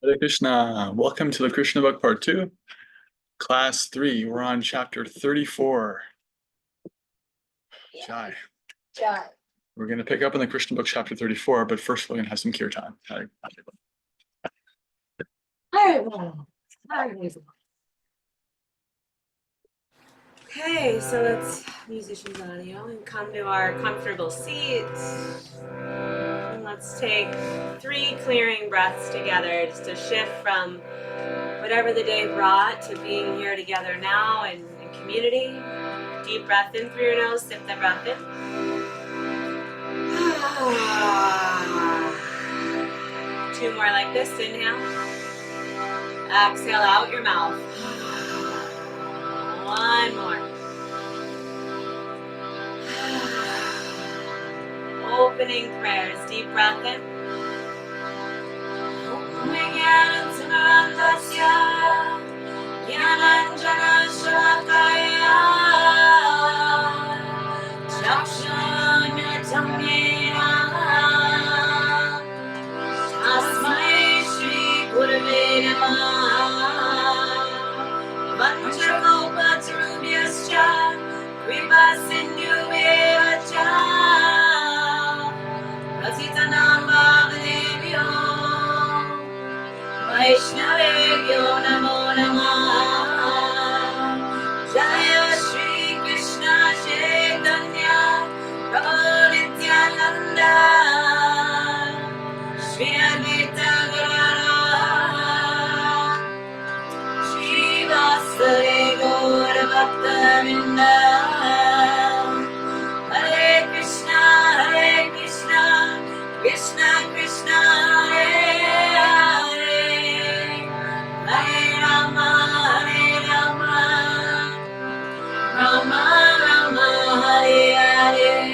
Hare Krishna. Welcome to the Krishna book part 2, class 3. We're on chapter 34. Jai. Jai. We're going to pick up in the Krishna book chapter 34, but first we're going to have some kirtan. Okay, so let's musicians audio and come to our comfortable seats. And let's take 3 clearing breaths together just to shift from whatever the day brought to being here together now in community. Deep breath in through your nose, sip the breath in. 2 more like this, inhale. Exhale out your mouth. 1 more. Opening prayers, deep breath in. Vaishnavebhyo namo namah. Jaya Shri Krishna Chaitanya Prabhu Nityananda Shri Advaita Gadadhara Shri Vasudeva Gaura Bhakta-vrinda. Hare Krishna Krishna Krishna Hare Hare Rama, Rama Rama, Hare Hare.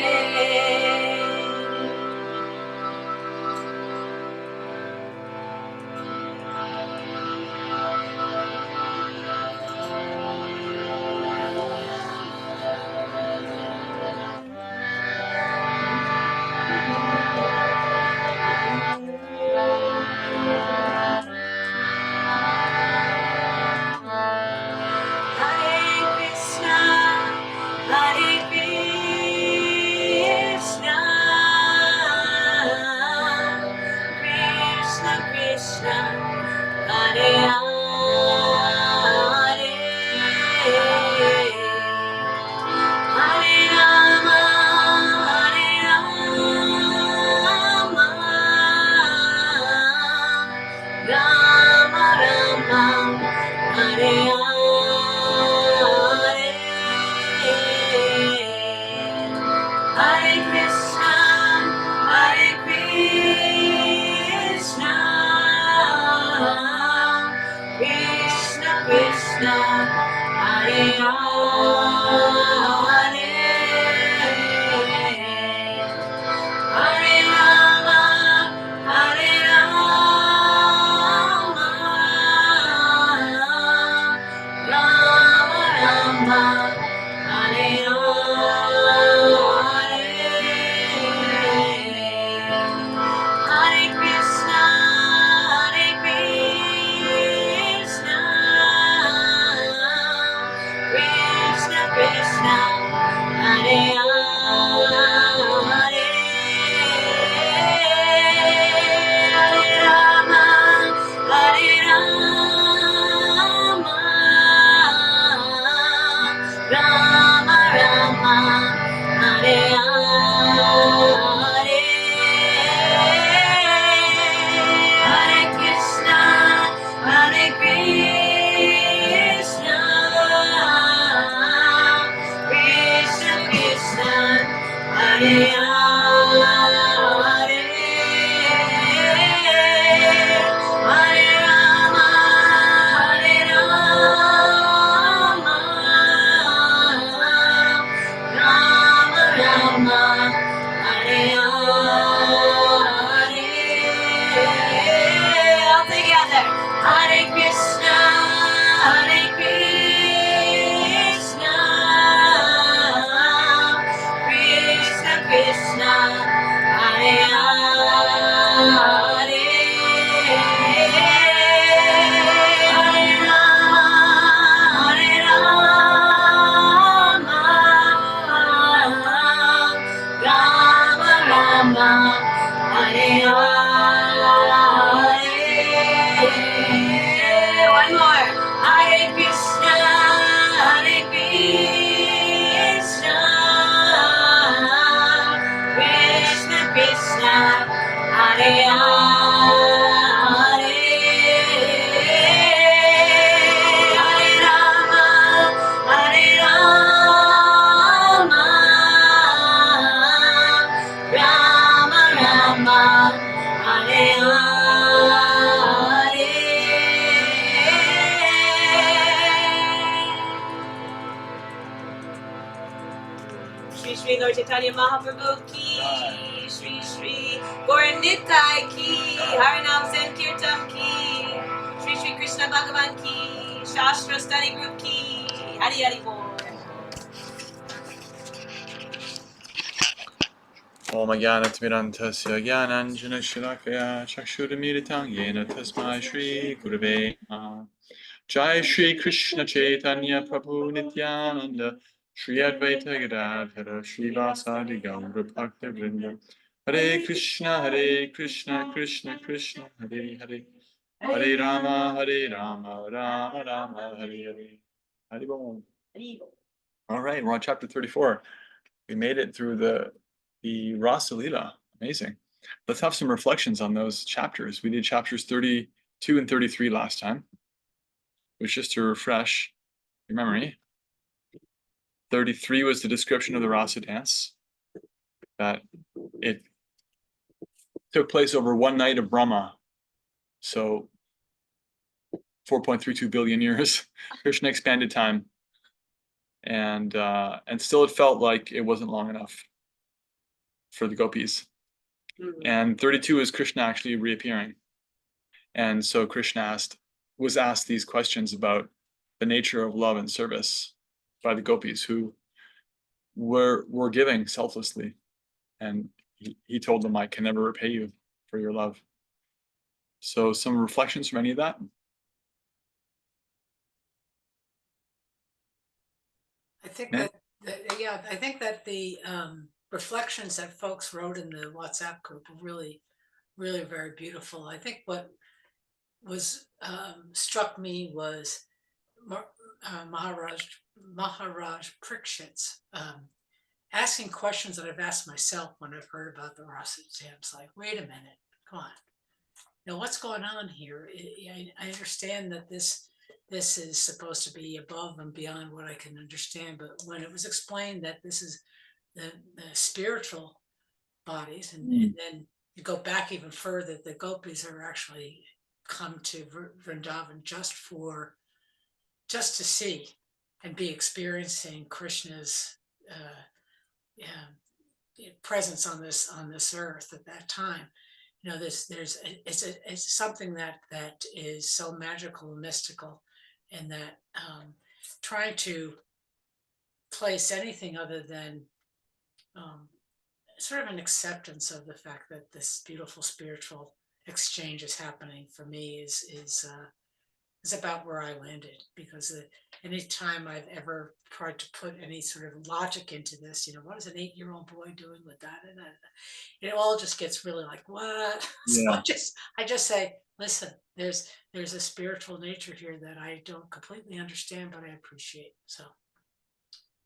Chaitanya Mahaprabhu ki, Shri Shri Gauranitai ki, Harinam Sankirtan ki, Shri Shri Krishna Bhagavan ki, Shastra Study Group ki, Hari Hari Bol. Om Jnanatimirandasya Jnananjana Shalakaya Chakshurmilitam Yena Tasmai Shri Gurave Namaha. Jai Shri Krishna Chaitanya Prabhu Nityananda Shri Advaita Gadadhara Shri Vasadi Gaura Bhakta Vrinda Hare Krishna Krishna Krishna Hare Hare Hare Rama Rama Rama Hare Hare Hare Bol. All right, we're on chapter 34. We made it through the Rasa Lila. Amazing. Let's have some reflections on those chapters. We did chapters 32 and 33 last time, which just to refresh your memory. 33 was the description of the Rasa dance, that it took place over one night of Brahma. So 4.32 billion years. Krishna expanded time. And still it felt like it wasn't long enough for the gopis. And 32 is Krishna actually reappearing. And so Krishna was asked these questions about the nature of love and service by the gopis who were giving selflessly. And he told them, I can never repay you for your love. So some reflections from any of that? I think Yeah. I think that the reflections that folks wrote in the WhatsApp group were really, really very beautiful. I think what was struck me was Maharaj Parikshit's asking questions that I've asked myself when I've heard about the Rasa dance. Like, wait a minute, come on, what's going on here? I understand that this is supposed to be above and beyond what I can understand, but when it was explained that this is the spiritual bodies, and then you go back even further, the gopis are actually come to Vrindavan just to see and be experiencing Krishna's presence on this earth at that time. It's something that is so magical and mystical, and that trying to place anything other than sort of an acceptance of the fact that this beautiful spiritual exchange is happening for me is about where I landed, because any time I've ever tried to put any sort of logic into this, what is an 8-year-old boy doing with that? And it all just gets really like, what? Yeah. So I just say, listen, there's a spiritual nature here that I don't completely understand, but I appreciate. So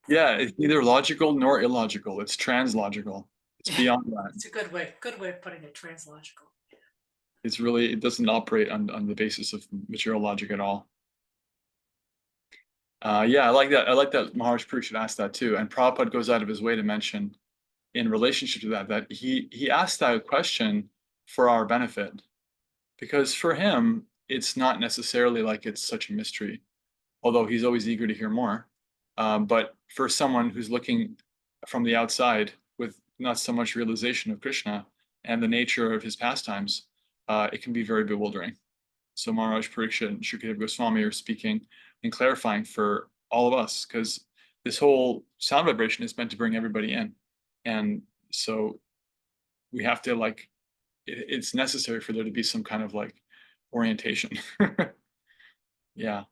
Yeah, it's neither logical nor illogical. It's translogical. It's beyond that. It's a good way of putting it, translogical. It's really, it doesn't operate on the basis of material logic at all. Yeah, I like that. I like that Maharaj Parikshit asked that too. And Prabhupada goes out of his way to mention in relationship to that he asked that question for our benefit, because for him, it's not necessarily like it's such a mystery, although he's always eager to hear more. But for someone who's looking from the outside with not so much realization of Krishna and the nature of his pastimes, it can be very bewildering. So Maharaj Parikshit and Shukadeva Goswami are speaking and clarifying for all of us, because this whole sound vibration is meant to bring everybody in. And so we have to it's necessary for there to be some kind of orientation. Yeah.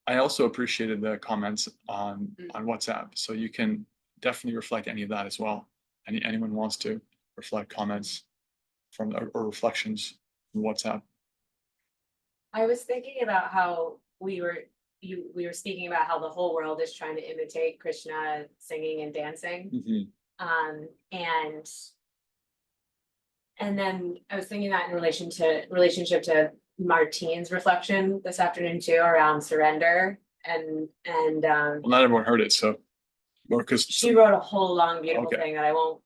I also appreciated the comments on WhatsApp. So you can definitely reflect any of that as well. Anyone wants to reflect comments or reflections from WhatsApp. I was thinking about how we were speaking about how the whole world is trying to imitate Krishna singing and dancing. Mm-hmm. And then I was thinking that in relationship to Martine's reflection this afternoon too, around surrender and well, not everyone heard it, so because she wrote a whole long beautiful thing that I won't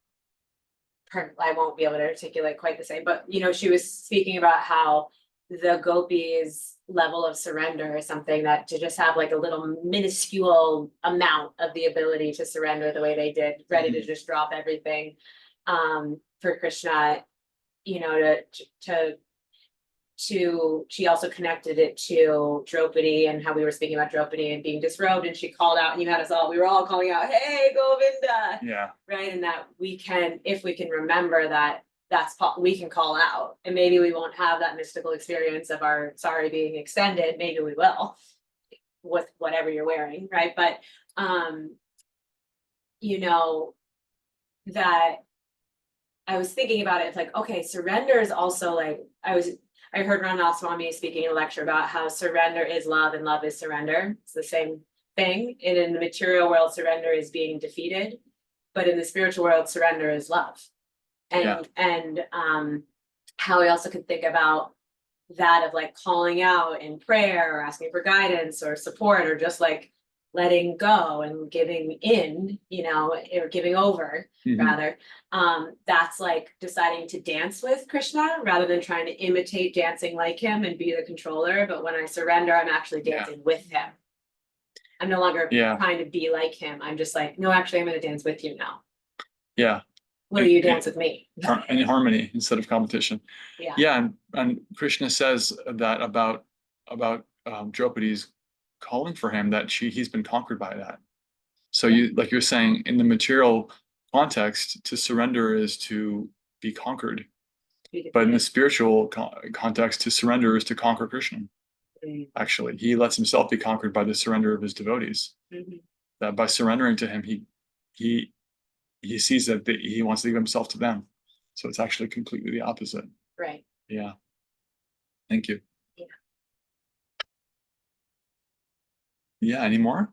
be able to articulate quite the same, but she was speaking about how the gopis' level of surrender is something that to just have like a little minuscule amount of the ability to surrender the way they did, ready to just drop everything, for Krishna, you know, she also connected it to Draupadi and how we were speaking about Draupadi and being disrobed, and she called out, and you had us all, we were all calling out, hey, Govinda. Yeah. Right. And that we can, if we can remember that, we can call out, and maybe we won't have that mystical experience of our sorry being extended. Maybe we will with whatever you're wearing. Right. But, you know, that I was thinking about it, it's like, okay, surrender is also like, I heard Ramnath Swami speaking in a lecture about how surrender is love and love is surrender. It's the same thing. And in the material world, surrender is being defeated, but in the spiritual world, surrender is love. And how we also can think about that of like calling out in prayer or asking for guidance or support or just like letting go and giving in, you know, or giving over rather. That's like deciding to dance with Krishna rather than trying to imitate dancing like him and be the controller. But when I surrender, I'm actually dancing with him. I'm no longer trying to be like him. I'm just like, no, actually, I'm going to dance with you now. Yeah. Will you dance with me? In harmony instead of competition. Yeah. And Krishna says that about Draupadi's calling for him, that he's been conquered by that. So you, like you're saying, in the material context, to surrender is to be conquered. But in the spiritual context, to surrender is to conquer Krishna. Actually, he lets himself be conquered by the surrender of his devotees. That by surrendering to him, he sees that he wants to give himself to them. So it's actually completely the opposite. Right. Yeah. Thank you. Yeah. Yeah. Any more?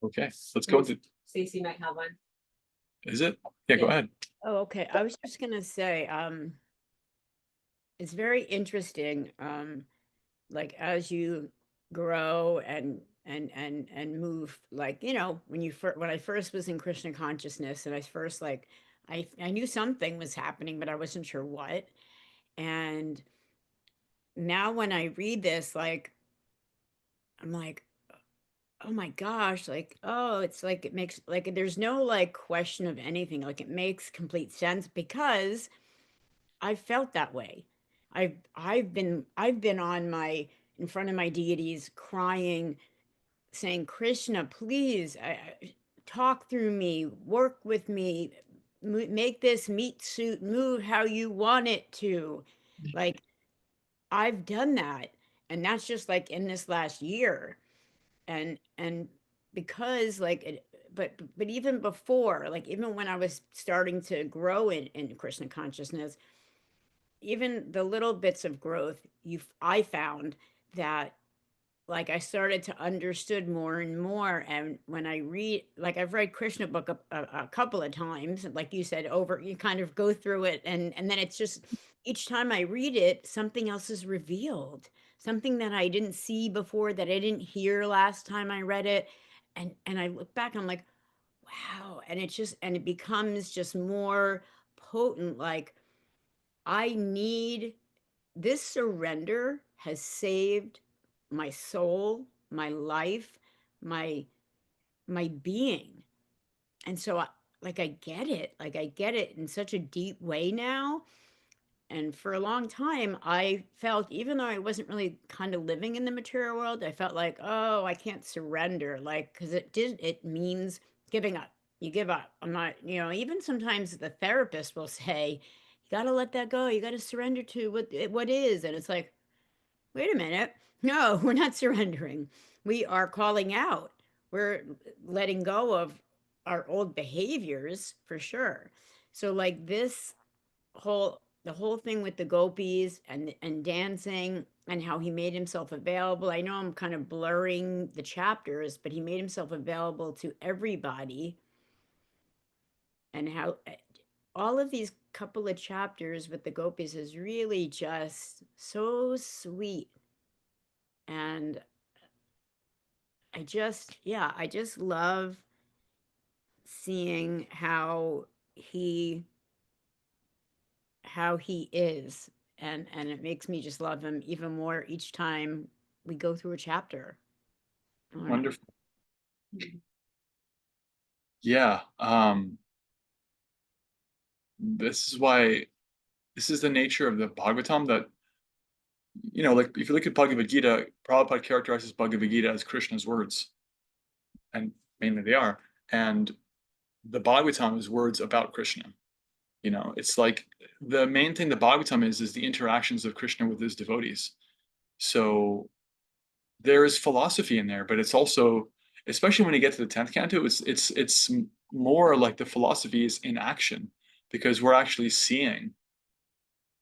Okay. Let's go with it. Stacey might have one. Is it? Yeah, go ahead. Oh, okay. I was just gonna say, it's very interesting, like as you grow and move, like, you know, when I first was in Krishna consciousness and I first like I knew something was happening, but I wasn't sure what. And now when I read this, like I'm like, oh my gosh, like, oh, it's like it makes like there's no like question of anything. Like it makes complete sense because I've felt that way. I've been on my in front of my deities crying, saying, Krishna, please, talk through me, work with me, make this meat suit move how you want it to. Like I've done that, and that's just like in this last year, and because like but even before, like even when I was starting to grow in Krishna consciousness, even the little bits of growth I found that like I started to understood more and more. And when I read, like I've read Krishna book a couple of times, like you said, over you kind of go through it, and then it's just each time I read it, something else is revealed, something that I didn't see before, that I didn't hear last time I read it, and I look back and I'm like, wow, and it becomes just more potent. Like I need this surrender has saved my soul, my life, my my being. And so like I get it. Like I get it in such a deep way now. And for a long time I felt, even though I wasn't really kind of living in the material world, I felt like, oh, I can't surrender, like cuz it means giving up. You give up. I'm not, you know, even sometimes the therapist will say, you got to let that go. You got to surrender to what is. And it's like, wait a minute. No, we're not surrendering. We are calling out. We're letting go of our old behaviors for sure. So like the whole thing with the gopis and dancing and how he made himself available. I know I'm kind of blurring the chapters, but he made himself available to everybody, and how all of these couple of chapters with the gopis is really just so sweet. And I just love seeing how he is, and it makes me just love him even more each time we go through a chapter. I don't know. Wonderful. Yeah. This is why this is the nature of the Bhagavatam that, like if you look at Bhagavad Gita, Prabhupada characterizes Bhagavad Gita as Krishna's words, and mainly they are. And the Bhagavatam is words about Krishna. It's like the main thing the Bhagavatam is the interactions of Krishna with his devotees. So there is philosophy in there, but it's also, especially when you get to the 10th canto, it's more like the philosophy is in action, because we're actually seeing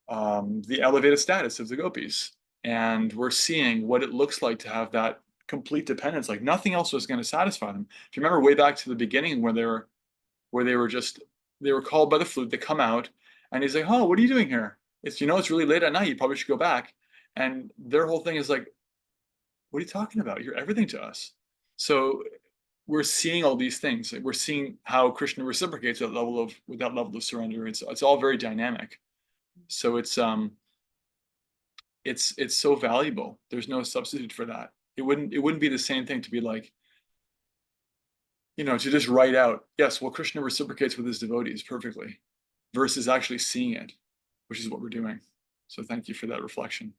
the elevated status of the gopis, and we're seeing what it looks like to have that complete dependence. Like nothing else was going to satisfy them. If you remember way back to the beginning, where they were called by the flute, they come out, and he's like, "Oh, what are you doing here? It's really late at night. You probably should go back." And their whole thing is like, "What are you talking about? You're everything to us." So we're seeing all these things. We're seeing how Krishna reciprocates with that level of surrender. It's all very dynamic. So it's so valuable. There's no substitute for that. It wouldn't be the same thing to be like, to just write out, yes, well, Krishna reciprocates with his devotees perfectly, versus actually seeing it, which is what we're doing. So thank you for that reflection.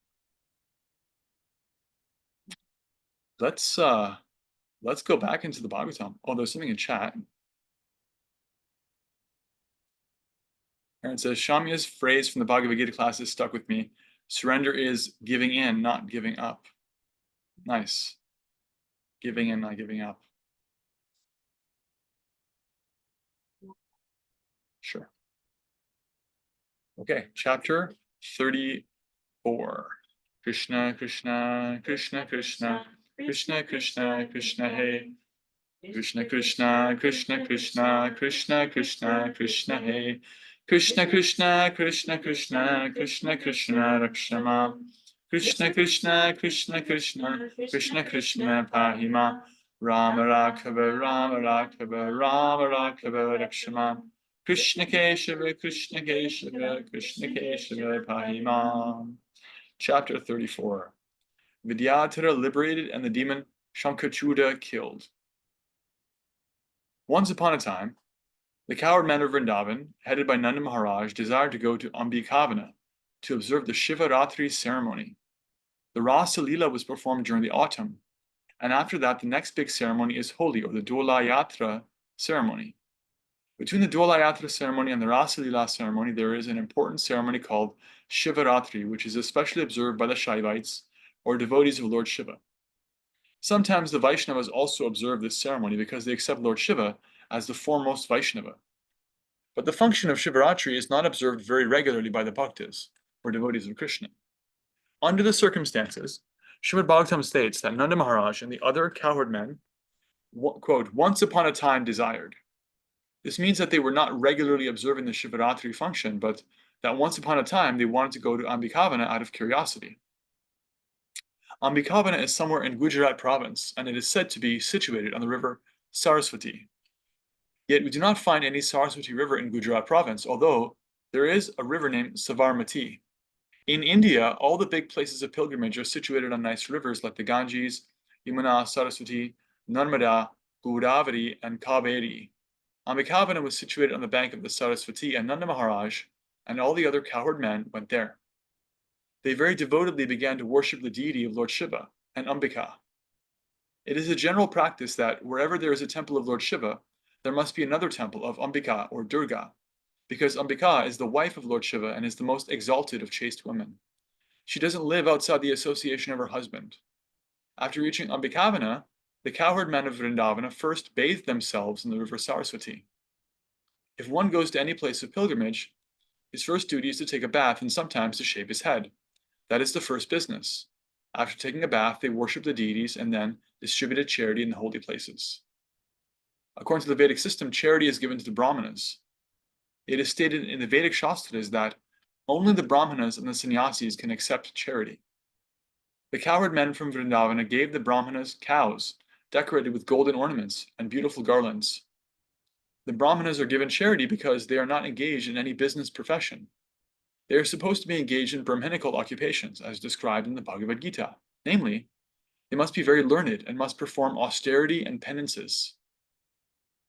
Let's go back into the Bhagavatam. Oh, there's something in chat. Aaron says, Shamya's phrase from the Bhagavad Gita classes stuck with me. Surrender is giving in, not giving up. Nice. Giving in, not giving up. Sure. Okay, chapter 34. Krishna, Krishna, Krishna, Krishna, Krishna, Krishna, Krishna, Hey. Krishna, Krishna, Krishna, Krishna, Krishna, Krishna, Krishna, Hey. Krishna, Krishna, Krishna, Krishna, Krishna, Krishna, Rakshama. Krishna, Krishna, Krishna, Krishna, Krishna, Krishna, Pahima. Rama Raghava, Rama Raghava, Rama Raghava, Rakshama. Krishna Keshava, Krishna Keshava, Krishna Keshava, Pahima. Chapter 34. Vidyadhara liberated and the demon Shankachuda killed. Once upon a time, the coward men of Vrindavan, headed by Nanda Maharaj, desired to go to Ambikavana to observe the Shivaratri ceremony. The Rasa Leela was performed during the autumn, and after that, the next big ceremony is Holi, or the Dola Yatra ceremony. Between the Dola Yatra ceremony and the Rasa Leela ceremony, there is an important ceremony called Shivaratri, which is especially observed by the Shaivites, or devotees of Lord Shiva. Sometimes the Vaishnavas also observe this ceremony because they accept Lord Shiva as the foremost Vaishnava. But the function of Shivaratri is not observed very regularly by the Bhaktas, or devotees of Krishna. Under the circumstances, Srimad Bhagavatam states that Nanda Maharaj and the other cowherd men, quote, once upon a time desired. This means that they were not regularly observing the Shivaratri function, but that once upon a time they wanted to go to Ambikavana out of curiosity. Ambikavana is somewhere in Gujarat province, and it is said to be situated on the river Saraswati. Yet we do not find any Saraswati river in Gujarat province, although there is a river named Savarmati. In India, all the big places of pilgrimage are situated on nice rivers like the Ganges, Yamuna, Saraswati, Narmada, Godavari, and Kaveri. Ambikavana was situated on the bank of the Saraswati, and Nanda Maharaj and all the other cowherd men went there. They very devotedly began to worship the deity of Lord Shiva and Ambika. It is a general practice that wherever there is a temple of Lord Shiva, there must be another temple of Ambika or Durga, because Ambika is the wife of Lord Shiva and is the most exalted of chaste women. She doesn't live outside the association of her husband. After reaching Ambikavana, the cowherd men of Vrindavana first bathed themselves in the river Saraswati. If one goes to any place of pilgrimage, his first duty is to take a bath and sometimes to shave his head. That is the first business. After taking a bath, they worship the deities and then distributed charity in the holy places. According to the Vedic system, charity is given to the Brahmanas. It is stated in the Vedic Shastras that only the Brahmanas and the sannyasis can accept charity. The cowherd men from Vrindavana gave the Brahmanas cows decorated with golden ornaments and beautiful garlands. The Brahmanas are given charity because they are not engaged in any business profession. They are supposed to be engaged in Brahminical occupations, as described in the Bhagavad Gita. Namely, they must be very learned and must perform austerity and penances.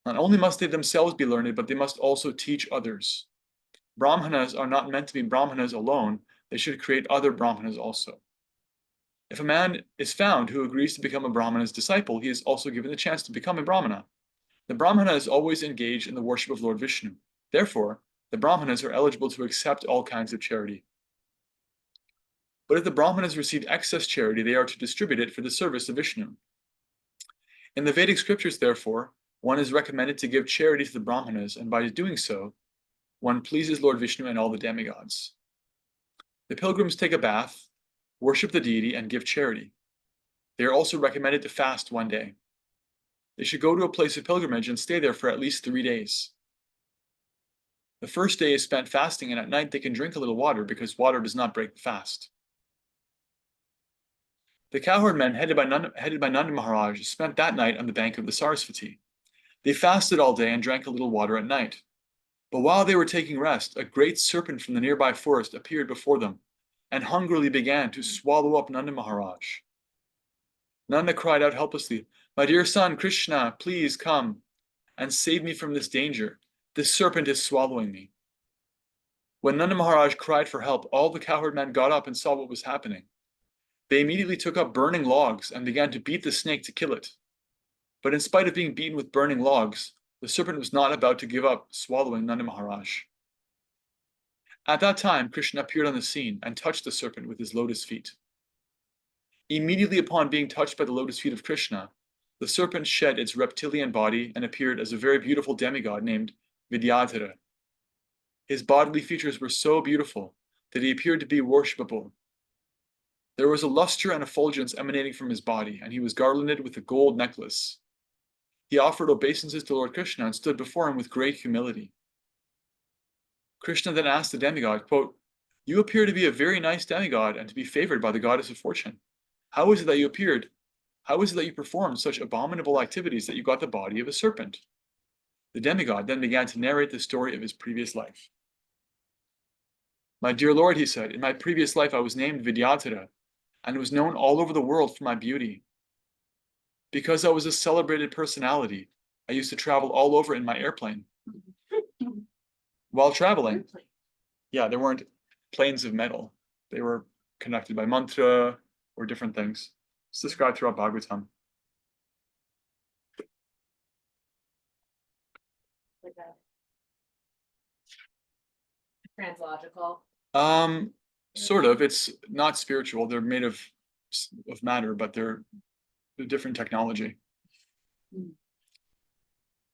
Not only must they themselves be learned, but they must also teach others. Brahmanas are not meant to be Brahmanas alone, they should create other Brahmanas also. If a man is found who agrees to become a Brahmana's disciple, he is also given the chance to become a Brahmana. The Brahmana is always engaged in the worship of Lord Vishnu. Therefore, the Brahmanas are eligible to accept all kinds of charity. But if the Brahmanas receive excess charity, they are to distribute it for the service of Vishnu. In the Vedic scriptures, therefore, one is recommended to give charity to the Brahmanas, and by doing so, one pleases Lord Vishnu and all the demigods. The pilgrims take a bath, worship the deity, and give charity. They are also recommended to fast one day. They should go to a place of pilgrimage and stay there for at least 3 days. The first day is spent fasting, and at night they can drink a little water because water does not break the fast. The cowherd men, headed by Nanda Maharaj, spent that night on the bank of the Sarasvati. They fasted all day and drank a little water at night. But while they were taking rest, a great serpent from the nearby forest appeared before them and hungrily began to swallow up Nanda Maharaj. Nanda cried out helplessly, "My dear son, Krishna, please come and save me from this danger. This serpent is swallowing me." When Nanda Maharaj cried for help, all the cowherd men got up and saw what was happening. They immediately took up burning logs and began to beat the snake to kill it. But in spite of being beaten with burning logs, the serpent was not about to give up swallowing Nanda Maharaj. At that time, Krishna appeared on the scene and touched the serpent with his lotus feet. Immediately upon being touched by the lotus feet of Krishna, the serpent shed its reptilian body and appeared as a very beautiful demigod named Vidyadhara. His bodily features were so beautiful that he appeared to be worshipable. There was a luster and effulgence emanating from his body, and he was garlanded with a gold necklace. He offered obeisances to Lord Krishna and stood before him with great humility. Krishna then asked the demigod, quote, "You appear to be a very nice demigod and to be favored by the goddess of fortune. How is it that you performed such abominable activities that you got the body of a serpent?" The demigod then began to narrate the story of his previous life. "My dear Lord," he said, "in my previous life I was named Vidyadhara and was known all over the world for my beauty. Because I was a celebrated personality, I used to travel all over in my airplane. While traveling, there weren't planes of metal. They were connected by mantra or different things. It's described throughout Bhagavatam. Like a translogical. Sort of. It's not spiritual. They're made of matter, but they're a different technology.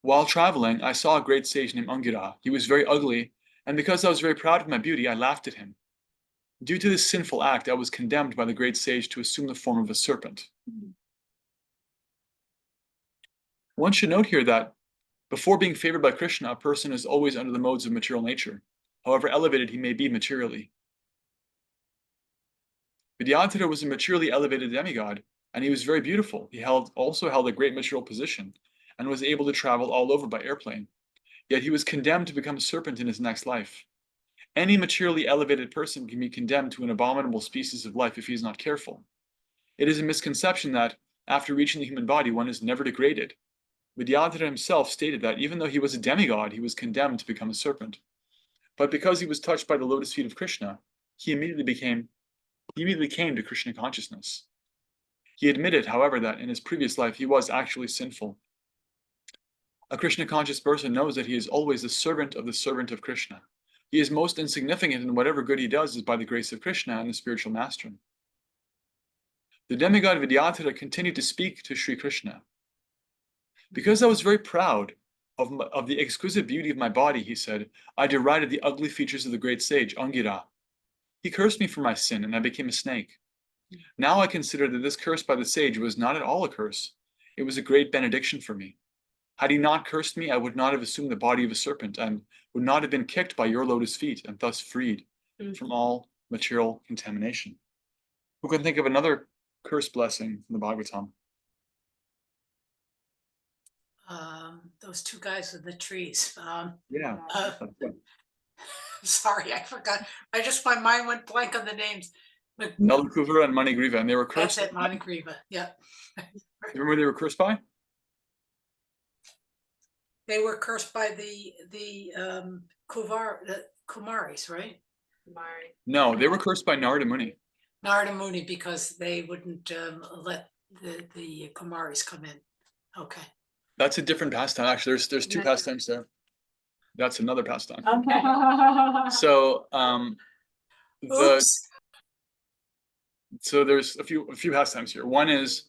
While traveling, I saw a great sage named Angira. He was very ugly, and because I was very proud of my beauty, I laughed at him. Due to this sinful act, I was condemned by the great sage to assume the form of a serpent. One should note here that before being favored by Krishna, a person is always under the modes of material nature, however elevated he may be materially. Vidyadhara was a materially elevated demigod, and he was very beautiful. He also held a great material position and was able to travel all over by airplane. Yet he was condemned to become a serpent in his next life. Any materially elevated person can be condemned to an abominable species of life if he is not careful. It is a misconception that, after reaching the human body, one is never degraded. Vidyadhara himself stated that even though he was a demigod, he was condemned to become a serpent. But because he was touched by the lotus feet of Krishna, he immediately came to Krishna consciousness. He admitted, however, that in his previous life he was actually sinful. A Krishna conscious person knows that he is always the servant of Krishna. He is most insignificant, and whatever good he does is by the grace of Krishna and the spiritual master. The demigod Vidyadhara continued to speak to Sri Krishna. "Because I was very proud of the exquisite beauty of my body," he said, "I derided the ugly features of the great sage, Angira. He cursed me for my sin, and I became a snake. Now I consider that this curse by the sage was not at all a curse. It was a great benediction for me. Had he not cursed me, I would not have assumed the body of a serpent and would not have been kicked by your lotus feet and thus freed from all material contamination." Who can think of another curse blessing from the Bhagavatam? those two guys with the trees. Yeah. Uh, That's it. sorry, I forgot. My mind went blank on the names. But Nalakuvara and Manigriva, and they were that's cursed. it, Montegriva. Yeah. Remember they were cursed by? They were cursed by the Kumaris, right? Mari. No, they were cursed by Narada Muni. Narada Muni, because they wouldn't let the Kumaris come in. Okay. That's a different pastime. Actually, there's two pastimes there. That's another pastime. Okay. So Oops. so there's a few pastimes here. One is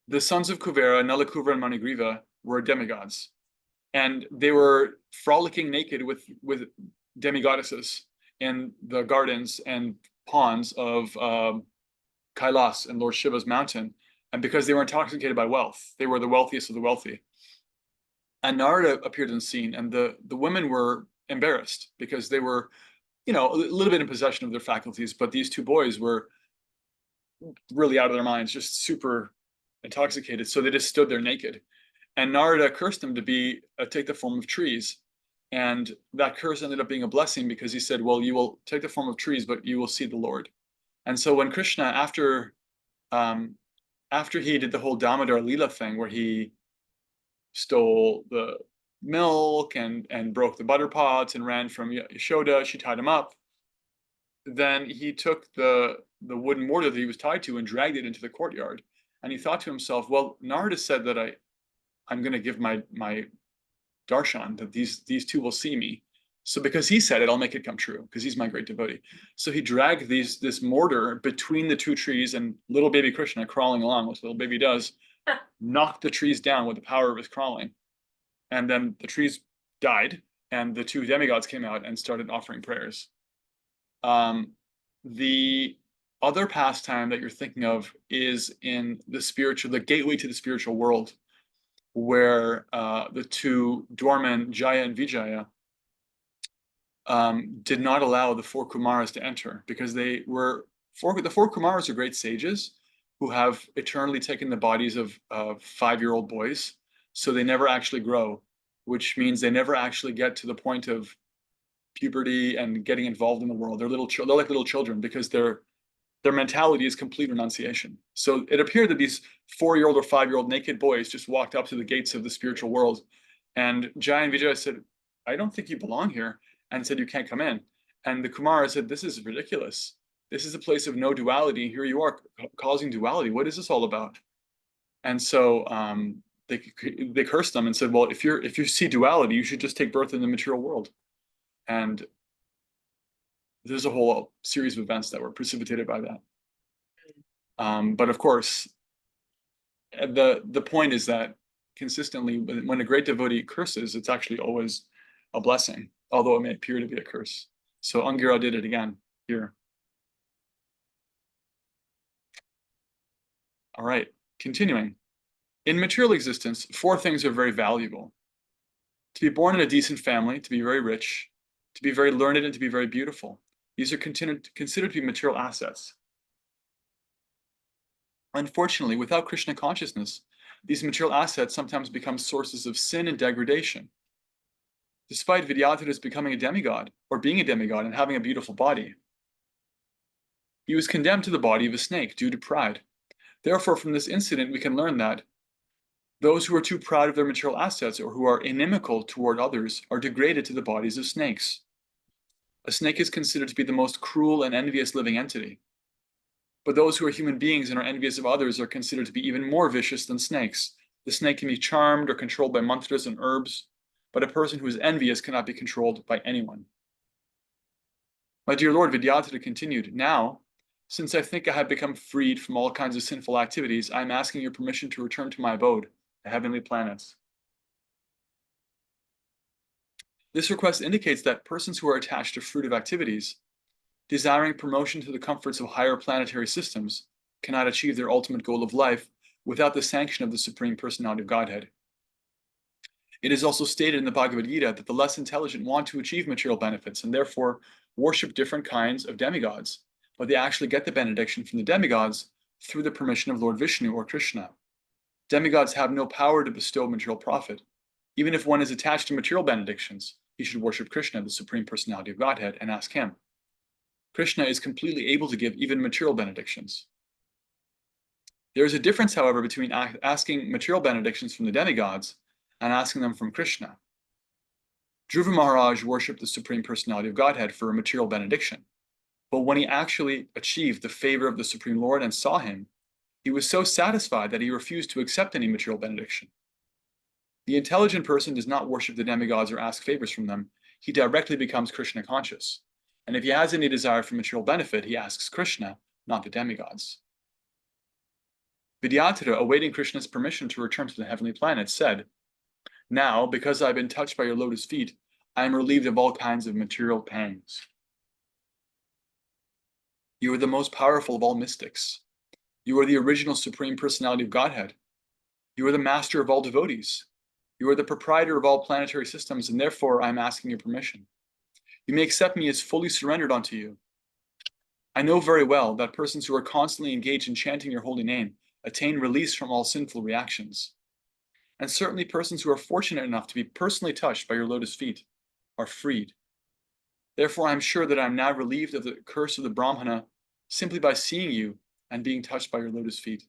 the sons of Kuvera, Nalakuvara and Manigriva, were demigods, and they were frolicking naked with demigoddesses in the gardens and ponds of Kailas and Lord Shiva's mountain. And because they were intoxicated by wealth, they were the wealthiest of the wealthy. And Narada appeared on the scene, and the women were embarrassed because they were, a little bit in possession of their faculties, but these two boys were really out of their minds, just super intoxicated. So they just stood there naked. And Narada cursed them to take the form of trees. And that curse ended up being a blessing because he said, well, you will take the form of trees, but you will see the Lord. And so when Krishna, after he did the whole Damodar Leela thing where he stole the milk and broke the butter pots and ran from Yashoda, she tied him up. Then he took the wooden mortar that he was tied to and dragged it into the courtyard. And he thought to himself, well, Narada said that I'm going to give my darshan, that these two will see me. So because he said it, I'll make it come true, because he's my great devotee. So he dragged this mortar between the two trees, and little baby Krishna crawling along, which little baby does, knocked the trees down with the power of his crawling. And then the trees died, and the two demigods came out and started offering prayers. The other pastime that you're thinking of is in the gateway to the spiritual world, where the two doormen, Jaya and Vijaya, did not allow the four Kumaras to enter because the four Kumaras are great sages who have eternally taken the bodies of 5-year-old boys, so they never actually grow, which means they never actually get to the point of puberty and getting involved in the world. They're like little children because their mentality is complete renunciation. So it appeared that these 4-year-old or 5-year-old naked boys just walked up to the gates of the spiritual world, and Jaya and Vijaya said, I don't think you belong here, and said, you can't come in. And the Kumara said, this is ridiculous. This is a place of no duality. Here you are causing duality. What is this all about? And so they cursed them and said, well, if you see duality, you should just take birth in the material world. And there's a whole series of events that were precipitated by that. But of course, the point is that consistently, when a great devotee curses, it's actually always a blessing, although it may appear to be a curse. So Angira did it again here. All right, continuing. In material existence, 4 things are very valuable: to be born in a decent family, to be very rich, to be very learned, and to be very beautiful. These are considered to be material assets. Unfortunately, without Krishna consciousness, these material assets sometimes become sources of sin and degradation. Despite Vidyadhara's becoming a demigod, or being a demigod and having a beautiful body, he was condemned to the body of a snake due to pride. Therefore, from this incident, we can learn that those who are too proud of their material assets or who are inimical toward others are degraded to the bodies of snakes. A snake is considered to be the most cruel and envious living entity. But those who are human beings and are envious of others are considered to be even more vicious than snakes. The snake can be charmed or controlled by mantras and herbs, but a person who is envious cannot be controlled by anyone. My dear Lord, Vidyadhara continued, now, since I think I have become freed from all kinds of sinful activities, I am asking your permission to return to my abode, the heavenly planets. This request indicates that persons who are attached to fruitive activities, desiring promotion to the comforts of higher planetary systems, cannot achieve their ultimate goal of life without the sanction of the Supreme Personality of Godhead. It is also stated in the Bhagavad Gita that the less intelligent want to achieve material benefits and therefore worship different kinds of demigods, but they actually get the benediction from the demigods through the permission of Lord Vishnu or Krishna. Demigods have no power to bestow material profit. Even if one is attached to material benedictions, he should worship Krishna, the Supreme Personality of Godhead, and ask him. Krishna is completely able to give even material benedictions. There is a difference, however, between asking material benedictions from the demigods and asking them from Krishna. Dhruva Maharaj worshipped the Supreme Personality of Godhead for a material benediction, but when he actually achieved the favor of the Supreme Lord and saw him, he was so satisfied that he refused to accept any material benediction. The intelligent person does not worship the demigods or ask favors from them. He directly becomes Krishna conscious. And if he has any desire for material benefit, he asks Krishna, not the demigods. Vidyadhara, awaiting Krishna's permission to return to the heavenly planet, said, "Now, because I have been touched by your lotus feet, I am relieved of all kinds of material pangs. You are the most powerful of all mystics. You are the original Supreme Personality of Godhead. You are the master of all devotees. You are the proprietor of all planetary systems, and therefore I am asking your permission. You may accept me as fully surrendered unto you. I know very well that persons who are constantly engaged in chanting your holy name attain release from all sinful reactions. And certainly persons who are fortunate enough to be personally touched by your lotus feet are freed. Therefore, I am sure that I am now relieved of the curse of the Brahmana simply by seeing you and being touched by your lotus feet."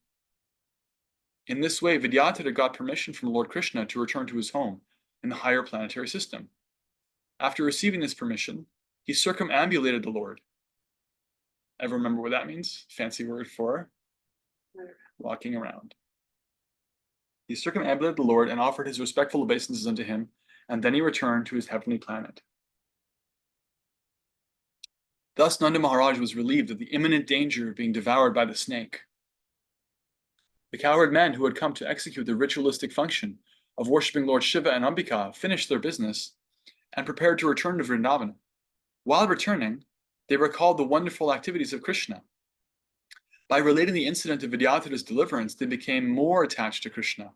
In this way, Vidyadhara got permission from Lord Krishna to return to his home in the higher planetary system. After receiving this permission, he circumambulated the Lord. Ever remember what that means? Fancy word for walking around. He circumambulated the Lord and offered his respectful obeisances unto him, and then he returned to his heavenly planet. Thus Nanda Maharaj was relieved of the imminent danger of being devoured by the snake. The cowherd men who had come to execute the ritualistic function of worshipping Lord Shiva and Ambika finished their business and prepared to return to Vrindavana. While returning, they recalled the wonderful activities of Krishna. By relating the incident of Vidyadhara's deliverance, they became more attached to Krishna.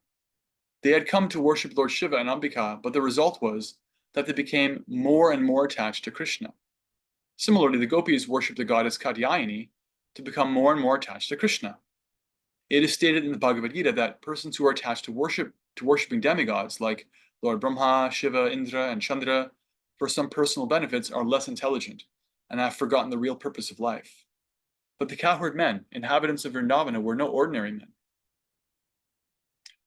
They had come to worship Lord Shiva and Ambika, but the result was that they became more and more attached to Krishna. Similarly, the gopis worshipped the goddess Katyayani to become more and more attached to Krishna. It is stated in the Bhagavad Gita that persons who are attached to worshipping demigods like Lord Brahma, Shiva, Indra, and Chandra for some personal benefits are less intelligent and have forgotten the real purpose of life. But the cowherd men, inhabitants of Vrindavana, were no ordinary men.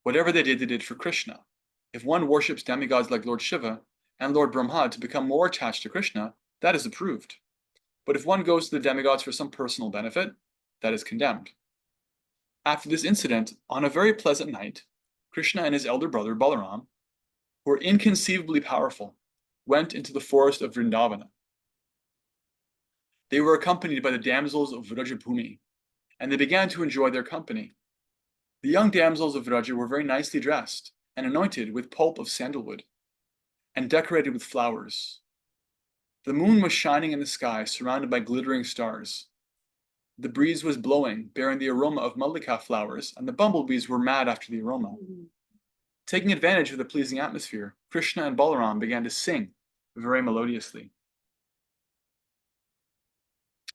Whatever they did for Krishna. If one worships demigods like Lord Shiva and Lord Brahma to become more attached to Krishna, that is approved. But if one goes to the demigods for some personal benefit, that is condemned. After this incident, on a very pleasant night, Krishna and his elder brother Balaram, who were inconceivably powerful, went into the forest of Vrindavana. They were accompanied by the damsels of Vrajabhumi, and they began to enjoy their company. The young damsels of Vraja were very nicely dressed and anointed with pulp of sandalwood and decorated with flowers. The moon was shining in the sky, surrounded by glittering stars. The breeze was blowing, bearing the aroma of mallika flowers, and the bumblebees were mad after the aroma. Taking advantage of the pleasing atmosphere, Krishna and Balaram began to sing very melodiously.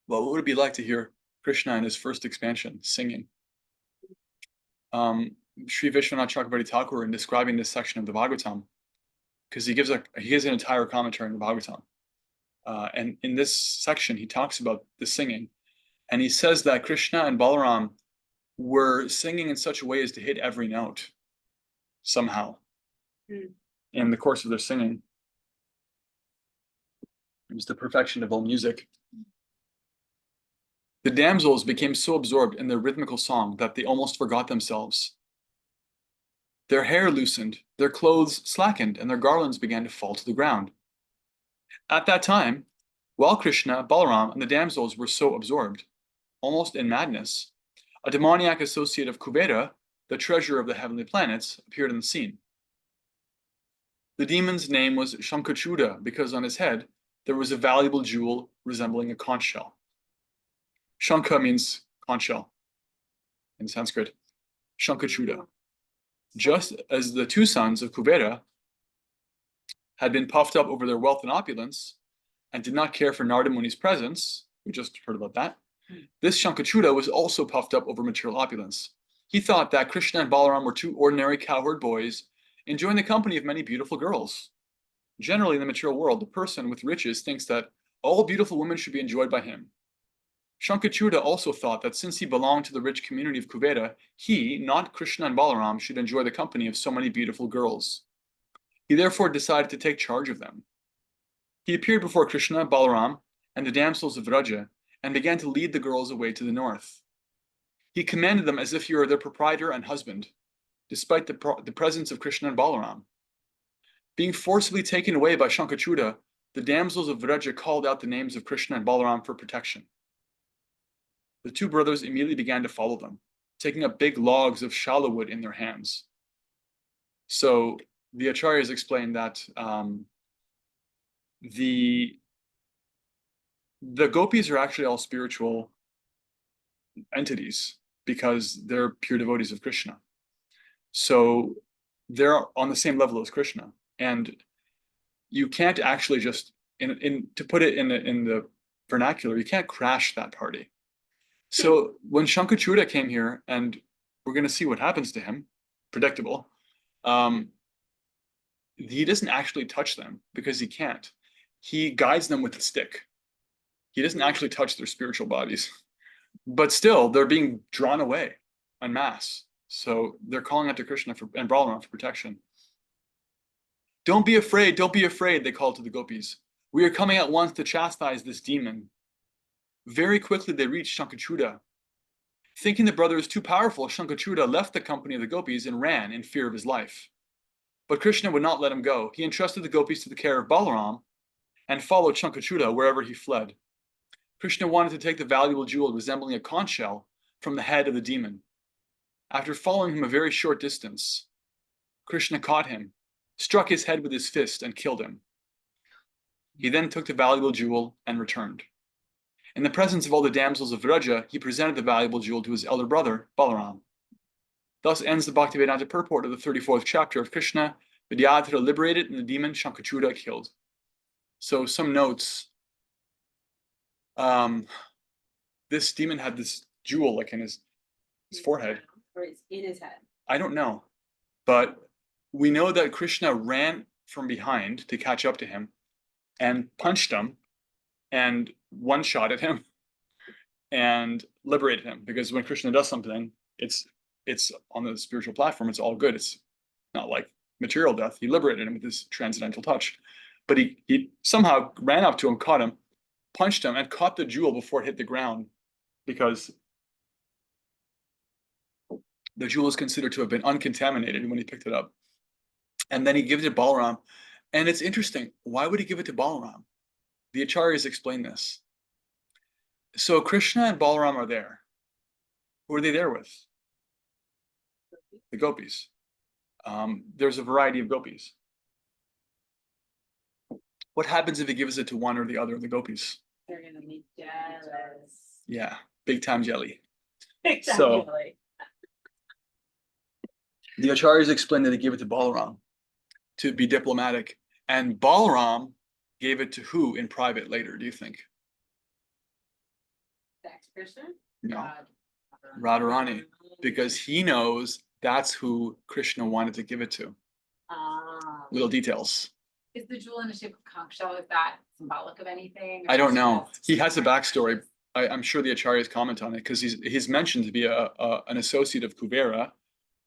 Well, what would it be like to hear Krishna in his first expansion singing? Sri Vishwanath Chakravarti Thakur, in describing this section of the Bhagavatam, because he gives an entire commentary on the Bhagavatam, and in this section he talks about the singing, and he says that Krishna and Balaram were singing in such a way as to hit every note somehow in the course of their singing. It was the perfection of all music. The damsels became so absorbed in their rhythmical song that they almost forgot themselves. Their hair loosened, their clothes slackened, and their garlands began to fall to the ground. At that time, while Krishna, Balaram, and the damsels were so absorbed, almost in madness, a demoniac associate of Kubera, the treasurer of the heavenly planets, appeared on the scene. The demon's name was Shankachuda because on his head there was a valuable jewel resembling a conch shell. Shanka means conch shell in Sanskrit. Shankachuda. Just as the two sons of Kubera had been puffed up over their wealth and opulence and did not care for Narada Muni's presence, we just heard about that, this Shankachuda was also puffed up over material opulence. He thought that Krishna and Balaram were two ordinary cowherd boys enjoying the company of many beautiful girls. Generally, in the material world, the person with riches thinks that all beautiful women should be enjoyed by him. Shankachuda also thought that since he belonged to the rich community of Kuvera, he, not Krishna and Balaram, should enjoy the company of so many beautiful girls. He therefore decided to take charge of them. He appeared before Krishna, Balaram, and the damsels of Vraja, and began to lead the girls away to the north. He commanded them as if he were their proprietor and husband, despite the presence of Krishna and Balaram. Being forcibly taken away by Shankachuda, the damsels of Vraja called out the names of Krishna and Balaram for protection. The two brothers immediately began to follow them, taking up big logs of shala wood in their hands. So the acharyas explain that the gopis are actually all spiritual entities because they're pure devotees of Krishna. So they're on the same level as Krishna, and you can't actually just to put it in the vernacular, you can't crash that party. So when Shankachuda came here, and we're going to see what happens to him, predictable, he doesn't actually touch them because he can't. He guides them with a stick. He doesn't actually touch their spiritual bodies. But still, they're being drawn away en masse. So they're calling out to Krishna and Balaram for protection. Don't be afraid, they called to the gopis. We are coming at once to chastise this demon. Very quickly they reached Shankachuda. Thinking the brother was too powerful, Shankachuda left the company of the gopis and ran in fear of his life. But Krishna would not let him go. He entrusted the gopis to the care of Balaram and followed Shankachuda wherever he fled. Krishna wanted to take the valuable jewel resembling a conch shell from the head of the demon. After following him a very short distance, Krishna caught him, struck his head with his fist, and killed him. He then took the valuable jewel and returned. In the presence of all the damsels of Vraja, he presented the valuable jewel to his elder brother, Balaram. Thus ends the Bhaktivedanta purport of the 34th chapter of Krishna, Vidyadhara liberated and the demon Shankachuda killed. So some notes. This demon had this jewel like in his forehead. Or it's in his head. I don't know. But we know that Krishna ran from behind to catch up to him and punched him and one-shot at him and liberated him. Because when Krishna does something, it's on the spiritual platform, it's all good. It's not like material death. He liberated him with his transcendental touch. But he somehow ran up to him, caught him, punched him, and caught the jewel before it hit the ground, because the jewel is considered to have been uncontaminated when he picked it up. And then he gives it to Balaram. And it's interesting. Why would he give it to Balaram? The acharyas explain this. So Krishna and Balaram are there. Who are they there with? The gopis. There's a variety of gopis. What happens if he gives it to one or the other of the gopis? They're gonna be jealous. Yeah, big time jelly. Big time So- jelly. The acharyas explain that he gave it to Balaram to be diplomatic. And Balaram gave it to who in private later, do you think? Next person? No, Radharani. Because he knows that's who Krishna wanted to give it to. Little details. Is the jewel in the shape of conch shell, is that symbolic of anything? or I don't is it know. just- He has a backstory. I'm sure the acharyas comment on it because he's mentioned to be an associate of Kuvera.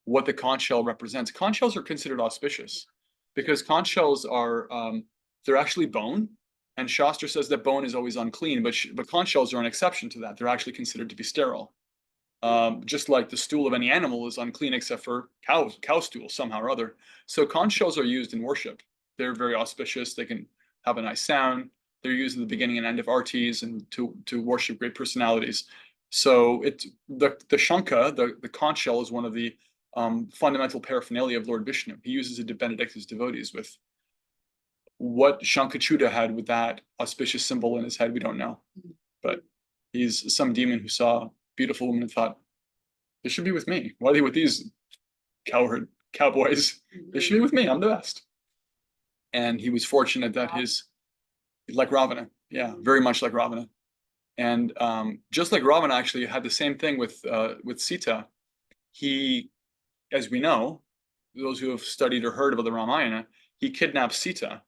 What the conch shell represents. Conch shells are considered auspicious because conch shells are they're actually bone, and Shastra says that bone is always unclean, but conch shells are an exception to that. They're actually considered to be sterile. Just like the stool of any animal is unclean except for cow stool somehow or other. So conch shells are used in worship. They're very auspicious. They can have a nice sound. They're used at the beginning and end of artis and to worship great personalities. So it's the shanka, the conch shell, is one of the fundamental paraphernalia of Lord Vishnu. He uses it to benedict his devotees with. What Shankachuda had with that auspicious symbol in his head, we don't know. But he's some demon who saw a beautiful woman and thought, they should be with me. Why are they with these cowboys? They should be with me. I'm the best. And he was fortunate that like Ravana. Yeah, very much like Ravana. And just like Ravana actually had the same thing with Sita. he, as we know, those who have studied or heard about the Ramayana, he kidnaps Sita.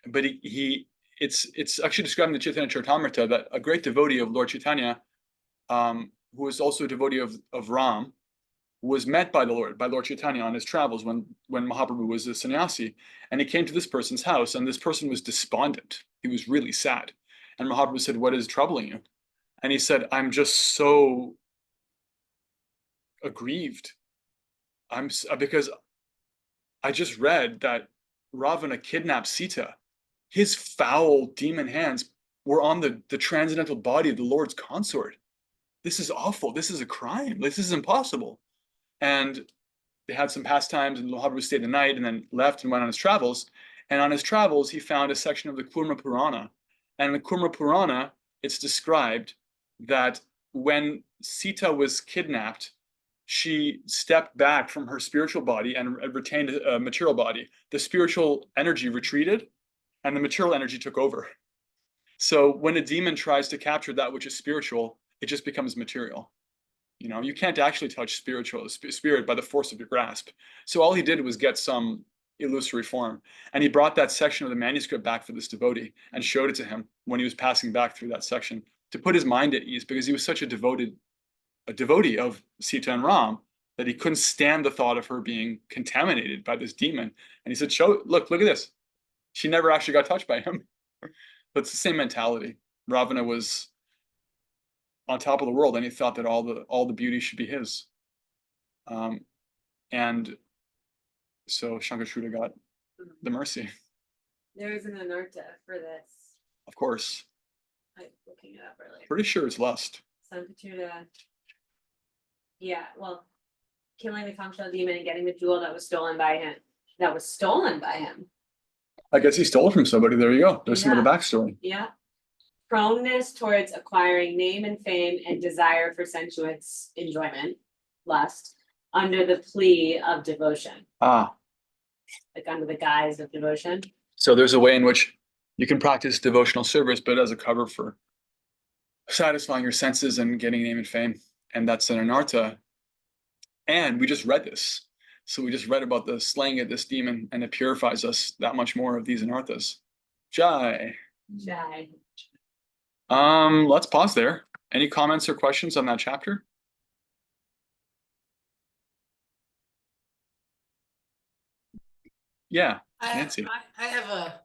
But it's actually described in the Chaitanya Charitamrita that a great devotee of Lord Chaitanya, who was also a devotee of Ram, was met by Lord Chaitanya on his travels when Mahaprabhu was a sannyasi, and he came to this person's house, and this person was despondent. He was really sad, and Mahaprabhu said, "What is troubling you?" And he said, "I'm just so aggrieved. Because I just read that Ravana kidnapped Sita. His foul demon hands were on the transcendental body of the Lord's consort. This is awful. This is a crime. This is impossible." And they had some pastimes, and Mahaprabhu stayed the night and then left and went on his travels. And on his travels, he found a section of the Kurma Purana. And in the Kurma Purana, it's described that when Sita was kidnapped, she stepped back from her spiritual body and retained a material body. The spiritual energy retreated, and the material energy took over. So when a demon tries to capture that which is spiritual, it just becomes material. You can't actually touch spirit by the force of your grasp. So all he did was get some illusory form. And he brought that section of the manuscript back for this devotee and showed it to him when he was passing back through that section to put his mind at ease, because he was such a devotee of Sita and Ram that he couldn't stand the thought of her being contaminated by this demon. And he said, look at this. She never actually got touched by him. But it's the same mentality. Ravana was on top of the world, and he thought that all the beauty should be his. And so Shankashruta got the mercy. There is an anartha for this. Of course. I'm looking it up earlier. Pretty sure it's lust. Sankachura. Yeah, well, killing the conch shell demon and getting the jewel that was stolen by him. I guess he stole it from somebody. There you go. There's some of the backstory. Yeah. Proneness towards acquiring name and fame and desire for sensuous enjoyment, lust, under the plea of devotion. Like under the guise of devotion. So there's a way in which you can practice devotional service, but as a cover for satisfying your senses and getting name and fame. And that's an anartha. And we just read this. So we just read about the slaying of this demon, and it purifies us that much more of these anarthas. Jai. Jai. Let's pause there. Any comments or questions on that chapter? Yeah, Nancy. I have a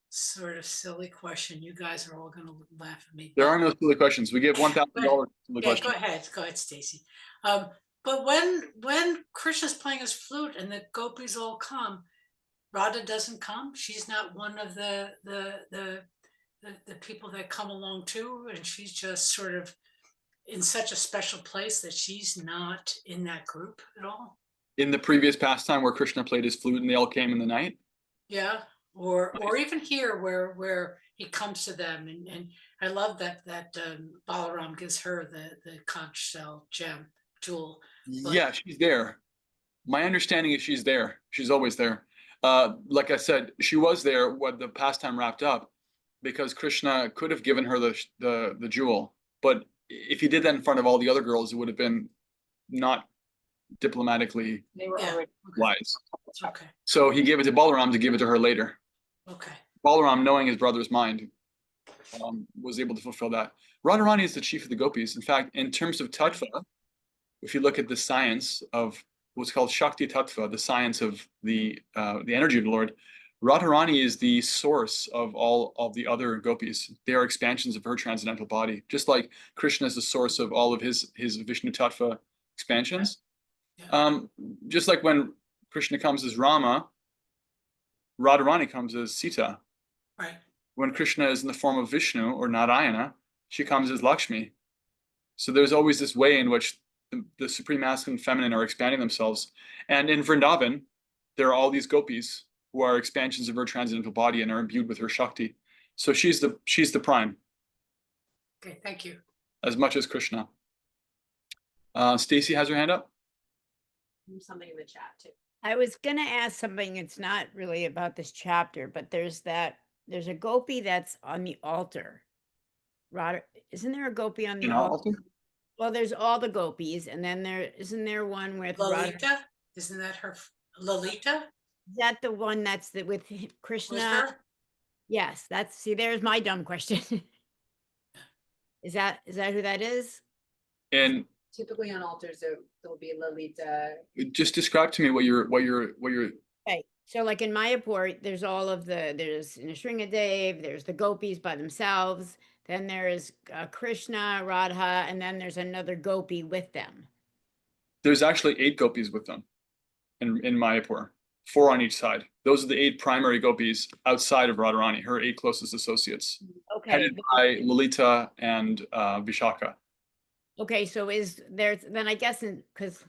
sort of silly question. You guys are all going to laugh at me. There are no silly questions. We give $1,000 silly questions. Go ahead, Stacy. But when Krishna's playing his flute and the gopis all come, Radha doesn't come. She's not one of the people that come along too, and she's just sort of in such a special place that she's not in that group at all. In the previous pastime where Krishna played his flute and they all came in the night? Yeah, or even here where he comes to them, and I love that Balaram gives her the conch shell gem jewel. Yeah, she's there. My understanding is she's there. She's always there. Like I said, she was there when the pastime wrapped up, because Krishna could have given her the jewel, but if he did that in front of all the other girls, it would have been not diplomatically wise. Okay. So he gave it to Balaram to give it to her later. Okay. Balaram, knowing his brother's mind, was able to fulfill that. Radharani is the chief of the gopis. In fact, in terms of tattva, if you look at the science of what's called Shakti Tattva, the science of the energy of the Lord, Radharani is the source of all of the other gopis. They are expansions of her transcendental body, just like Krishna is the source of all of his Vishnu Tattva expansions. Yeah. Just like when Krishna comes as Rama, Radharani comes as Sita. Right. When Krishna is in the form of Vishnu or Narayana, she comes as Lakshmi. So there's always this way in which the supreme masculine and feminine are expanding themselves. And in Vrindavan, there are all these gopis who are expansions of her transcendental body and are imbued with her Shakti. So she's the prime. Okay, thank you. As much as Krishna. Stacy has her hand up. Something in the chat too. I was gonna ask something. It's not really about this chapter, but there's a gopi that's on the altar. Radha, isn't there a gopi on the altar? Well, there's all the gopis, and then isn't there one with Radha? Lalita, isn't that her? Lalita Is that the one that's with was Krishna? her? Yes, see, there's my dumb question. Is that who that is? And Typically on altars, there'll be Lolita. just describe to me what you're Okay, so like in Mayapur, there's all of there's Nrsimhadev, there's the gopis by themselves, then there's Krishna, Radha, and then there's another gopi with them. there's actually 8 gopis with them in Mayapur, 4 on each side. Those are the 8 primary gopis outside of Radharani, her 8 closest associates, Okay, headed by Lalita and Vishaka. okay, so then I guess because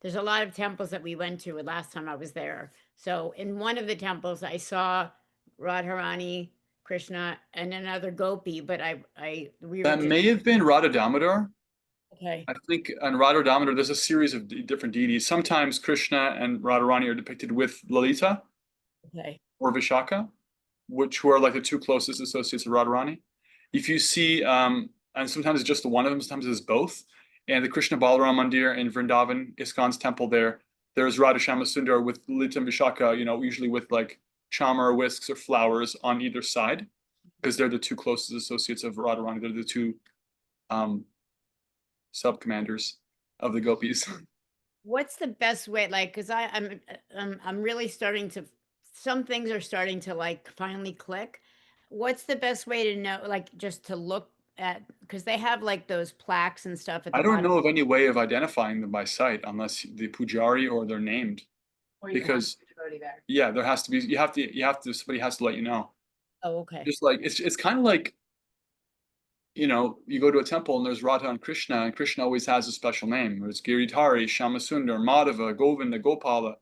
there's a lot of temples that we went to last time I was there. So in one of the temples, I saw Radharani, Krishna, and another gopi, but we were That just may have been Radha Damodar. okay. I think on Radha Damodar, there's a series of different deities. Sometimes Krishna and Radharani are depicted with Lalita Okay. or Vishaka, which were like the 2 closest associates of Radharani. If you see, and sometimes it's just the one of them, sometimes it's both. And the Krishna Balaram Mandir in Vrindavan, ISKCON's temple there's Radha Shama Sundar with Lalita and Vishaka, usually with like chamar, whisks, or flowers on either side, because they're the 2 closest associates of Radharani. They're the 2 sub-commanders of the gopis. What's the best way? Like, because I'm really starting to. Some things are starting to like finally click. What's the best way to know? Like, just to look at because they have like those plaques and stuff at I the don't bottom. know of any way of identifying them by sight unless the pujari or they're named. Or you Because have devotee there. yeah, there has to be. Somebody has to let you know. Oh, okay. Just like it's kind of like, you go to a temple and there's Radha and Krishna always has a special name. It's Giridhari, Shamasundar, Madhava, Govinda, Gopala,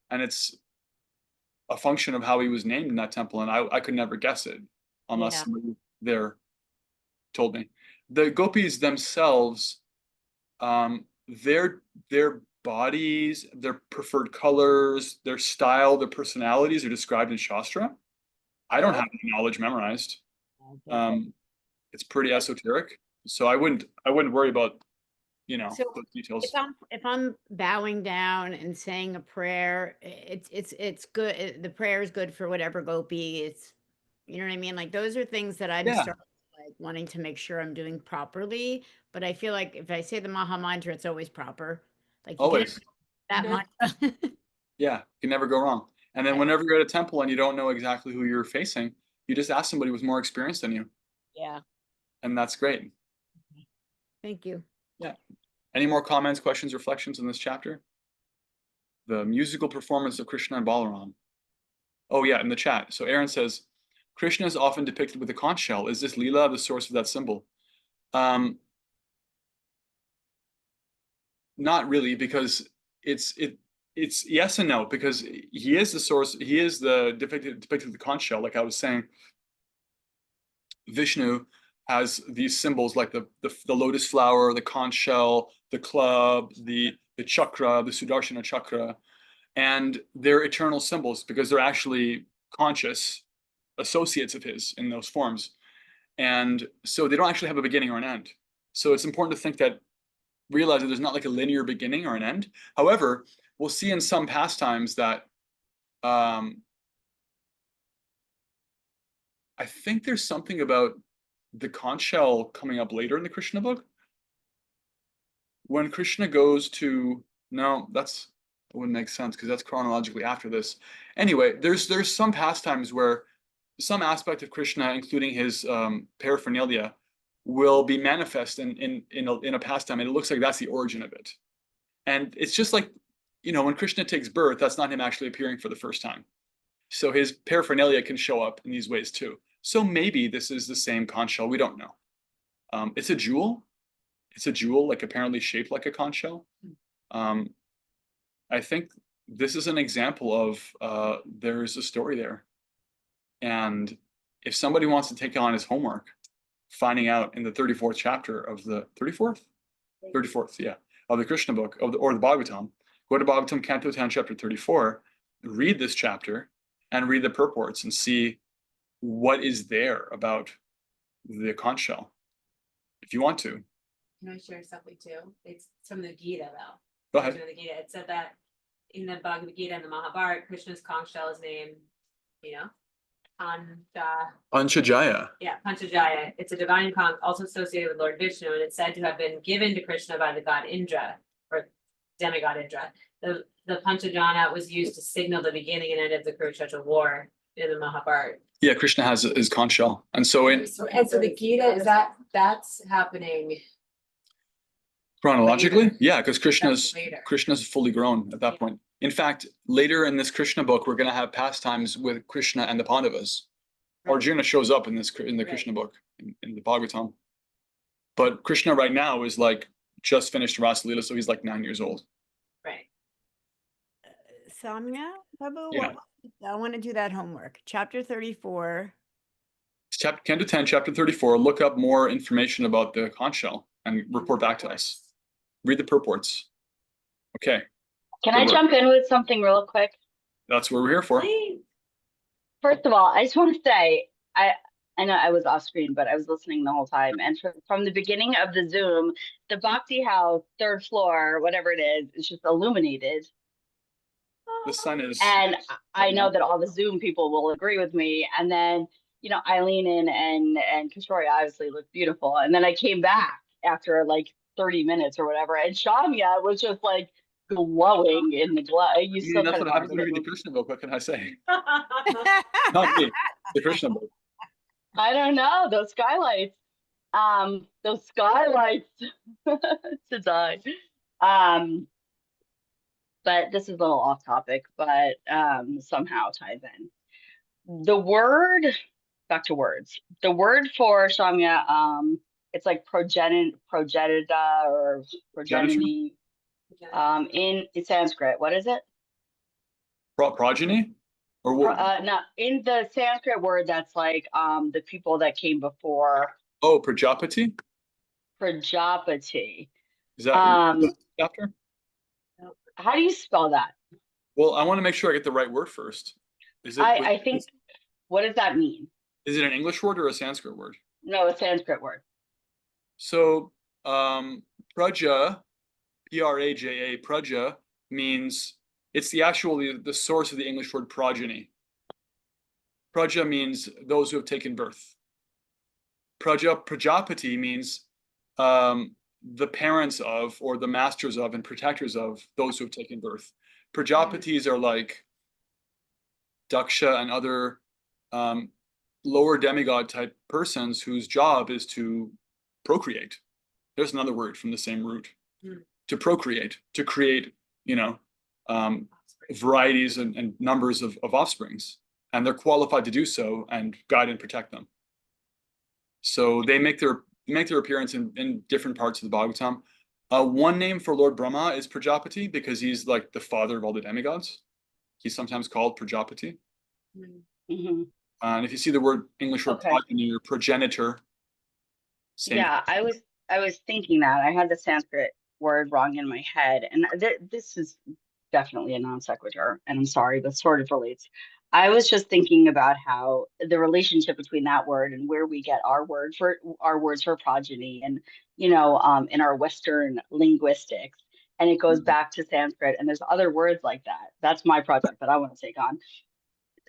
and it's a function of how he was named in that temple. And I could never guess it unless Yeah. somebody there told me. The gopis themselves, their bodies, their preferred colors, their style, their personalities are described in Shastra. I don't Oh, have any knowledge memorized. okay. It's pretty esoteric, so I wouldn't worry about So those details. if I'm bowing down and saying a prayer, it's good. The prayer is good for whatever gopi. You know what I mean? Like those are things that I'm Yeah, starting like wanting to make sure I'm doing properly. But I feel like if I say the Maha Mantra, it's always proper. Like you can always. that mantra. Yeah, you can never go wrong. And then whenever you're at a temple and you don't know exactly who you're facing, you just ask somebody with more experience than you, Yeah. and that's great. Thank you. Yeah. Any more comments, questions, reflections on this chapter? The musical performance of Krishna and Balaram. Oh yeah, in the chat. So Aaron says, Krishna is often depicted with a conch shell. Is this Leela the source of that symbol? Not really, because it's yes and no, because he is the source. He is the depicted with the conch shell. Like I was saying, Vishnu has these symbols like the lotus flower, the conch shell, the club, the chakra, the Sudarshana chakra, and they're eternal symbols because they're actually conscious associates of his in those forms. And so they don't actually have a beginning or an end. So it's important to realize that there's not like a linear beginning or an end. However, we'll see in some pastimes that I think there's something about the conch shell coming up later in the Krishna book. When Krishna goes to, no, that wouldn't make sense because that's chronologically after this. Anyway, there's some pastimes where some aspect of Krishna, including his paraphernalia, will be manifest in a pastime, and it looks like that's the origin of it. And it's just like, when Krishna takes birth, that's not him actually appearing for the first time. So his paraphernalia can show up in these ways too. So maybe this is the same conch shell. We don't know. It's a jewel. It's a jewel, like apparently shaped like a conch shell. I think this is an example of there's a story there. And if somebody wants to take on his homework, finding out in the 34th chapter of the 34th, yeah, of the Krishna book or the Bhagavatam, go to Bhagavatam Canto 10, chapter 34, read this chapter and read the purports and see what is there about the conch shell, if you want to. can I share something too? It's from the Gita though. Go ahead. Version of the Gita. It said that in the Bhagavad Gita and the Mahabharata, Krishna's conch shell is named, you know, Panchajaya. yeah, Panchajaya. It's a divine conch also associated with Lord Vishnu, and it's said to have been given to Krishna by the god Indra or demigod Indra. The Panchajana was used to signal the beginning and end of the Kurukshetra war in the Mahabharata. Yeah, Krishna has his conch shell, and so in And so the Gita is that's happening chronologically, later. yeah, because That's later. Krishna's fully grown at that Yeah. point. In fact, later in this Krishna book, we're going to have pastimes with Krishna and the Pandavas. Right. Arjuna shows up in the Right. Krishna book in the Bhagavatam, but Krishna right now is like just finished Rasa Leela, so he's like 9 years old. Right. Samya, Babu, Yeah. I want to do that homework. Chapter 34. Chapter 10 to 10, chapter 34. Look up more information about the conch shell and report back to us. Read the purports. Okay, Can Good I work. jump in with something real quick? that's what we're here for. Please. First of all, I just want to say, I know I was off screen, but I was listening the whole time. And from the beginning of the Zoom, the Bhakti House, third floor, whatever it is just illuminated. The sun is. And I know that all the Zoom people will agree with me. And then, Eileen and Kishori obviously looked beautiful. And then I came back after like 30 minutes or whatever, and Shamya was just like glowing in the glow. You still That's kind what of happens when you read the Krishna book. What can I say? Not me. The Krishna book. I don't know, those skylights. Those skylights to die. But this is a little off topic, but somehow ties in. The word, back to words. The word for Shamya, it's like progenita or progeny. In Sanskrit, what is it? Progeny? Or what? No, in the Sanskrit word, that's like the people that came before Oh, Prajapati? Prajapati. Is that chapter? How do you spell that? Well, I want to make sure I get the right word first. Is it? I think, what does that mean? Is it an English word or a Sanskrit word? No, a Sanskrit word. So, praja, Praja, praja means it's the source of the English word progeny. Praja means those who have taken birth. Prajapati means the parents of, or the masters of, and protectors of those who have taken birth. Prajapatis are like Daksha and other lower demigod type persons whose job is to procreate. There's another word from the same root. To procreate, to create, varieties and numbers of offsprings. And they're qualified to do so and guide and protect them. So they make their appearance in different parts of the Bhagavatam. One name for Lord Brahma is Prajapati because he's like the father of all the demigods. He's sometimes called Prajapati. Mm-hmm. And if you see the word English word progeny or progenitor, same. Yeah, I was thinking that. I had the Sanskrit word wrong in my head, and this is definitely a non sequitur, and I'm sorry, but sort of relates. I was just thinking about how the relationship between that word and where we get our words for progeny, and in our Western linguistics, and it goes back to Sanskrit, and there's other words like that. That's my project that I want to take on.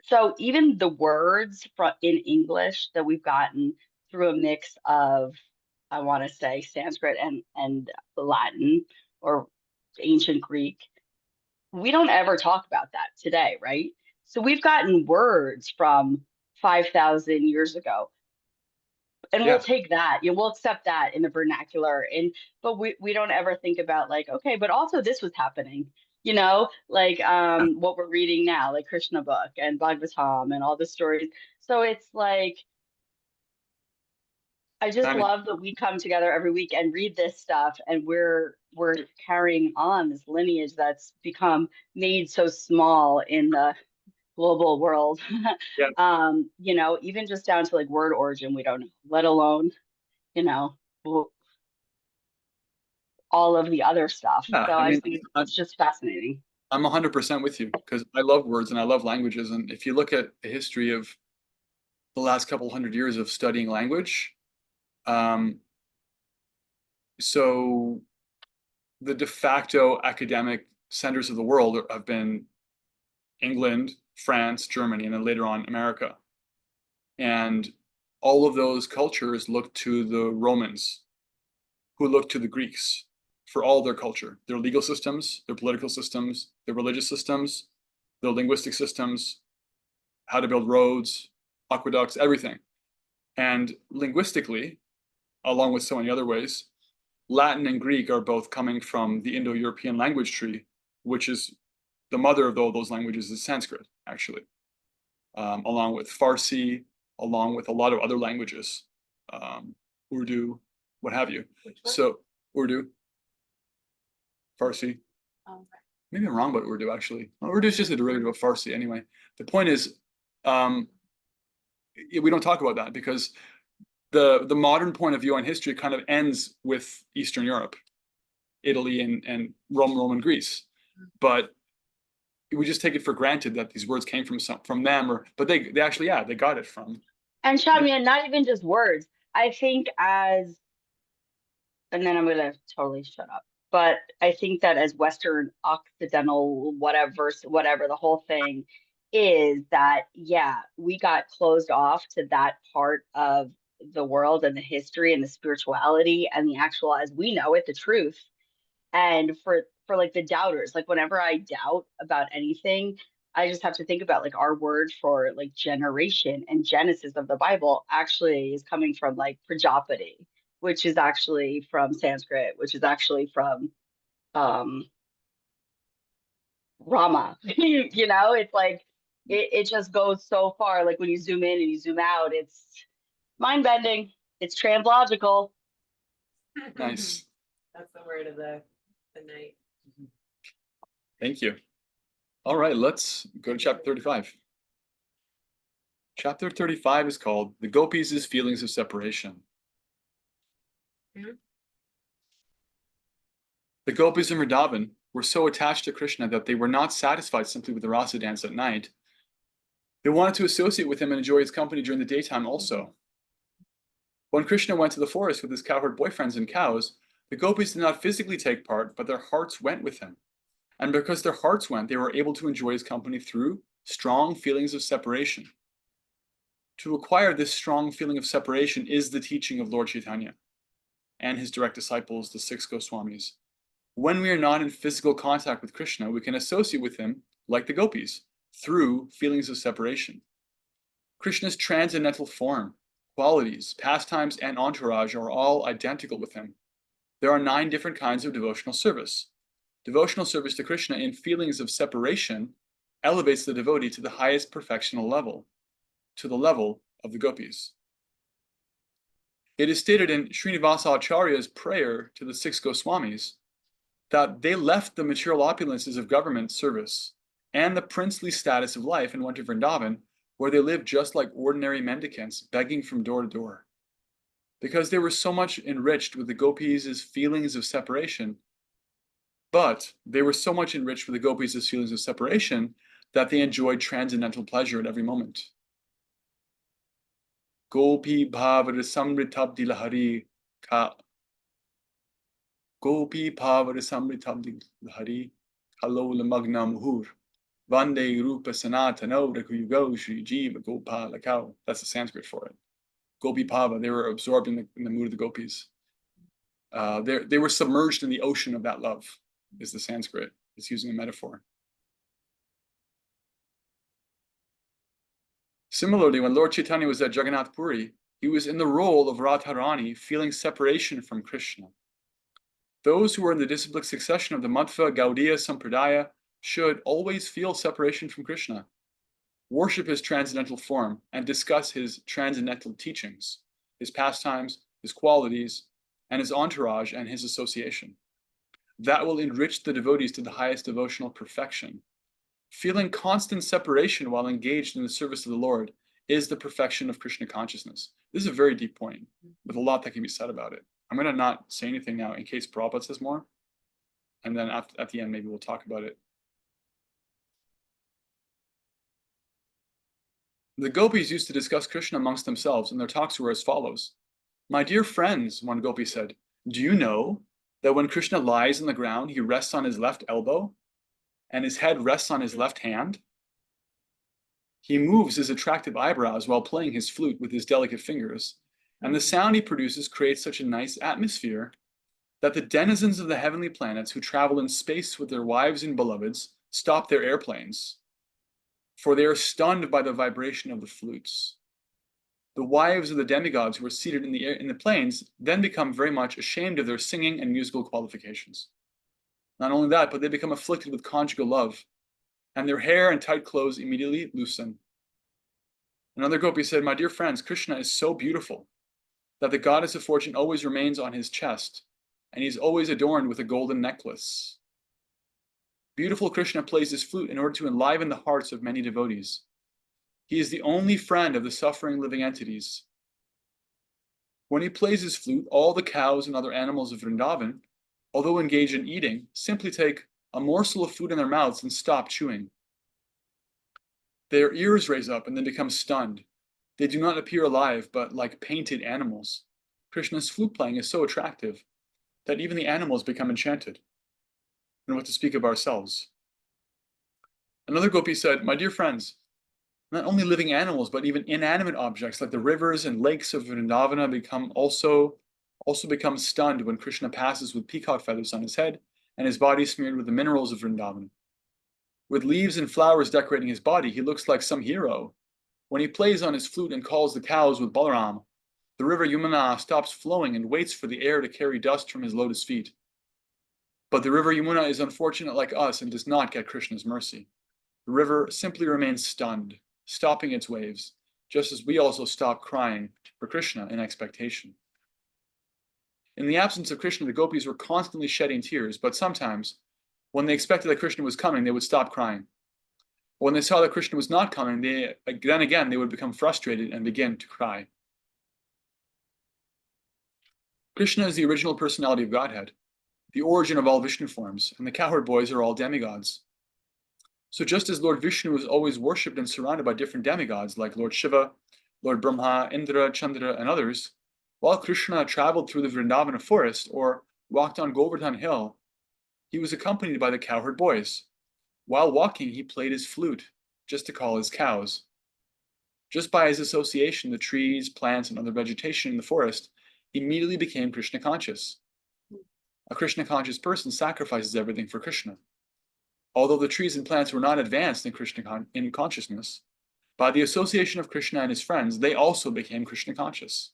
So even the words in English that we've gotten through a mix of, I want to say, Sanskrit and Latin or ancient Greek, we don't ever talk about that today, right? So we've gotten words from 5,000 years ago, and we'll take that. We'll accept that in the vernacular, but we don't ever think about like, okay, but also this was happening. What we're reading now, like Krishna book and Bhagavatam and all the stories. So it's like, I just love that we come together every week and read this stuff, and we're carrying on this lineage that's become made so small in the global world. Even just down to like word origin, we don't know, let alone, all of the other stuff. Yeah, so I think it's just fascinating. I'm 100% with you because I love words and I love languages. And if you look at the history of the last couple hundred years of studying language, So the de facto academic centers of the world have been England, France, Germany, and then later on America. And all of those cultures look to the Romans, who look to the Greeks for all their culture, their legal systems, their political systems, their religious systems, their linguistic systems, how to build roads, aqueducts, everything. And linguistically, along with so many other ways, Latin and Greek are both coming from the Indo-European language tree, which is the mother of all those languages is Sanskrit, actually, along with Farsi, along with a lot of other languages, Urdu, what have you. Which one? So Urdu, Farsi. Oh, okay. Maybe I'm wrong about Urdu, actually. Well, Urdu is just a derivative of Farsi anyway. The point is, we don't talk about that because the modern point of view on history kind of ends with Eastern Europe, Italy and Rome and Greece. But we just take it for granted that these words came from them, but they actually, yeah, they got it from. And Shamia, not even just words. I think and then I'm gonna totally shut up. But I think that as Western, Occidental, whatever, the whole thing is that, yeah, we got closed off to that part of the world and the history and the spirituality and the actual, as we know it, the truth. And for like the doubters, like whenever I doubt about anything, I just have to think about like our word for like generation and Genesis of the Bible actually is coming from like Prajapati, which is actually from Sanskrit, which is actually from um Rama. You know, it's like it just goes so far. Like when you zoom in and you zoom out, it's mind bending. It's translogical. Nice. That's the word of the night. Thank you. All right, let's go to chapter 35. Chapter 35 is called The Gopis' Feelings of Separation. Mhm. The gopis in Vrindavan were so attached to Krishna that they were not satisfied simply with the rasa dance at night. They wanted to associate with him and enjoy his company during the daytime also. When Krishna went to the forest with his cowherd boyfriends and cows, the gopis did not physically take part, but their hearts went with him. And because their hearts went, they were able to enjoy his company through strong feelings of separation. To acquire this strong feeling of separation is the teaching of Lord Chaitanya and his direct disciples, the 6 Goswamis. When we are not in physical contact with Krishna, we can associate with him, like the gopis, through feelings of separation. Krishna's transcendental form, qualities, pastimes, and entourage are all identical with him. There are 9 different kinds of devotional service. Devotional service to Krishna in feelings of separation elevates the devotee to the highest perfectional level, to the level of the gopis. It is stated in Srinivasa Acharya's prayer to the 6 Goswamis that they left the material opulences of government service and the princely status of life and went to Vrindavan, where they lived just like ordinary mendicants, begging from door to door. Because they were so much enriched with the gopis' feelings of separation, but they were so much enriched with the gopis' feelings of separation that they enjoyed transcendental pleasure at every moment. Gopi bhavar samritabdi lahari ka Gopi bhavar samritabdi lahari kalola magna muhur Vande rupa sanatano raghuyugo shri jiva gopalakau. That's the Sanskrit for it. Gopi bhava, they were absorbed in the mood of the gopis. They were submerged in the ocean of that love, is the Sanskrit. It's using a metaphor. Similarly, when Lord Chaitanya was at Jagannath Puri, he was in the role of Radharani, feeling separation from Krishna. Those who are in the disciplic succession of the Madhva Gaudiya Sampradaya should always feel separation from Krishna, worship his transcendental form, and discuss his transcendental teachings, his pastimes, his qualities, and his entourage and his association. That will enrich the devotees to the highest devotional perfection. Feeling constant separation while engaged in the service of the Lord is the perfection of Krishna consciousness. This is a very deep point, with a lot that can be said about it. I'm going to not say anything now in case Prabhupada says more, and then at the end maybe we'll talk about it. The gopis used to discuss Krishna amongst themselves, and their talks were as follows. My dear friends, one gopi said, Do you know that when Krishna lies on the ground, he rests on his left elbow and his head rests on his left hand? He moves his attractive eyebrows while playing his flute with his delicate fingers, and the sound he produces creates such a nice atmosphere that the denizens of the heavenly planets who travel in space with their wives and beloveds stop their airplanes, for they are stunned by the vibration of the flutes. The wives of the demigods who are seated in the planes then become very much ashamed of their singing and musical qualifications. Not only that, but they become afflicted with conjugal love, and their hair and tight clothes immediately loosen. Another gopi said, "My dear friends, Krishna is so beautiful that the goddess of fortune always remains on his chest, and he's always adorned with a golden necklace. Beautiful Krishna plays his flute in order to enliven the hearts of many devotees. He is the only friend of the suffering living entities. When he plays his flute, all the cows and other animals of Vrindavan, although engaged in eating, simply take a morsel of food in their mouths and stop chewing. Their ears raise up and they become stunned. They do not appear alive, but like painted animals. Krishna's flute playing is so attractive that even the animals become enchanted. And what to speak of ourselves?" Another gopi said, "My dear friends, not only living animals, but even inanimate objects like the rivers and lakes of Vrindavana also become stunned when Krishna passes with peacock feathers on his head and his body smeared with the minerals of Vrindavana. With leaves and flowers decorating his body, he looks like some hero. When he plays on his flute and calls the cows with Balaram, the river Yamuna stops flowing and waits for the air to carry dust from his lotus feet. But the river Yamuna is unfortunate like us and does not get Krishna's mercy. The river simply remains stunned, stopping its waves, just as we also stop crying for Krishna in expectation." In the absence of Krishna, the gopis were constantly shedding tears, but sometimes, when they expected that Krishna was coming, they would stop crying. When they saw that Krishna was not coming, they would become frustrated and begin to cry. Krishna is the original personality of Godhead, the origin of all Vishnu forms, and the cowherd boys are all demigods. So just as Lord Vishnu is always worshipped and surrounded by different demigods like Lord Shiva, Lord Brahma, Indra, Chandra, and others, while Krishna traveled through the Vrindavana forest or walked on Govardhan Hill, he was accompanied by the cowherd boys. While walking, he played his flute, just to call his cows. Just by his association, the trees, plants, and other vegetation in the forest immediately became Krishna conscious. A Krishna conscious person sacrifices everything for Krishna. Although the trees and plants were not advanced in Krishna in consciousness, by the association of Krishna and his friends, they also became Krishna conscious.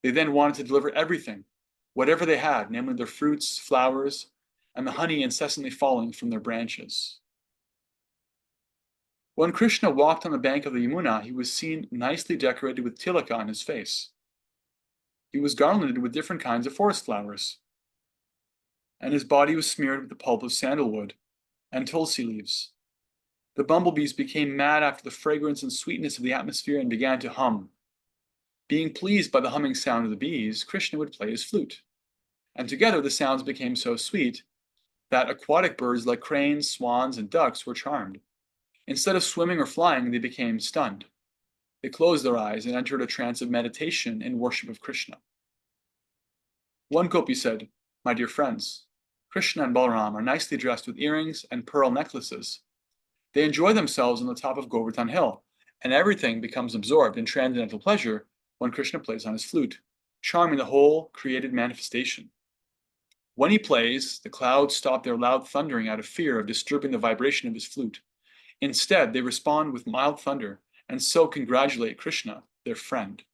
They then wanted to deliver everything, whatever they had, namely their fruits, flowers, and the honey incessantly falling from their branches. When Krishna walked on the bank of the Yamuna, he was seen nicely decorated with tilaka on his face. He was garlanded with different kinds of forest flowers, and his body was smeared with the pulp of sandalwood and tulsi leaves. The bumblebees became mad after the fragrance and sweetness of the atmosphere and began to hum. Being pleased by the humming sound of the bees, Krishna would play his flute, and together the sounds became so sweet that aquatic birds like cranes, swans, and ducks were charmed. Instead of swimming or flying, they became stunned. They closed their eyes and entered a trance of meditation in worship of Krishna. One gopi said, "My dear friends, Krishna and Balaram are nicely dressed with earrings and pearl necklaces. They enjoy themselves on the top of Govardhan Hill, and everything becomes absorbed in transcendental pleasure when Krishna plays on his flute, charming the whole created manifestation. When he plays, the clouds stop their loud thundering out of fear of disturbing the vibration of his flute. Instead, they respond with mild thunder and so congratulate Krishna, their friend."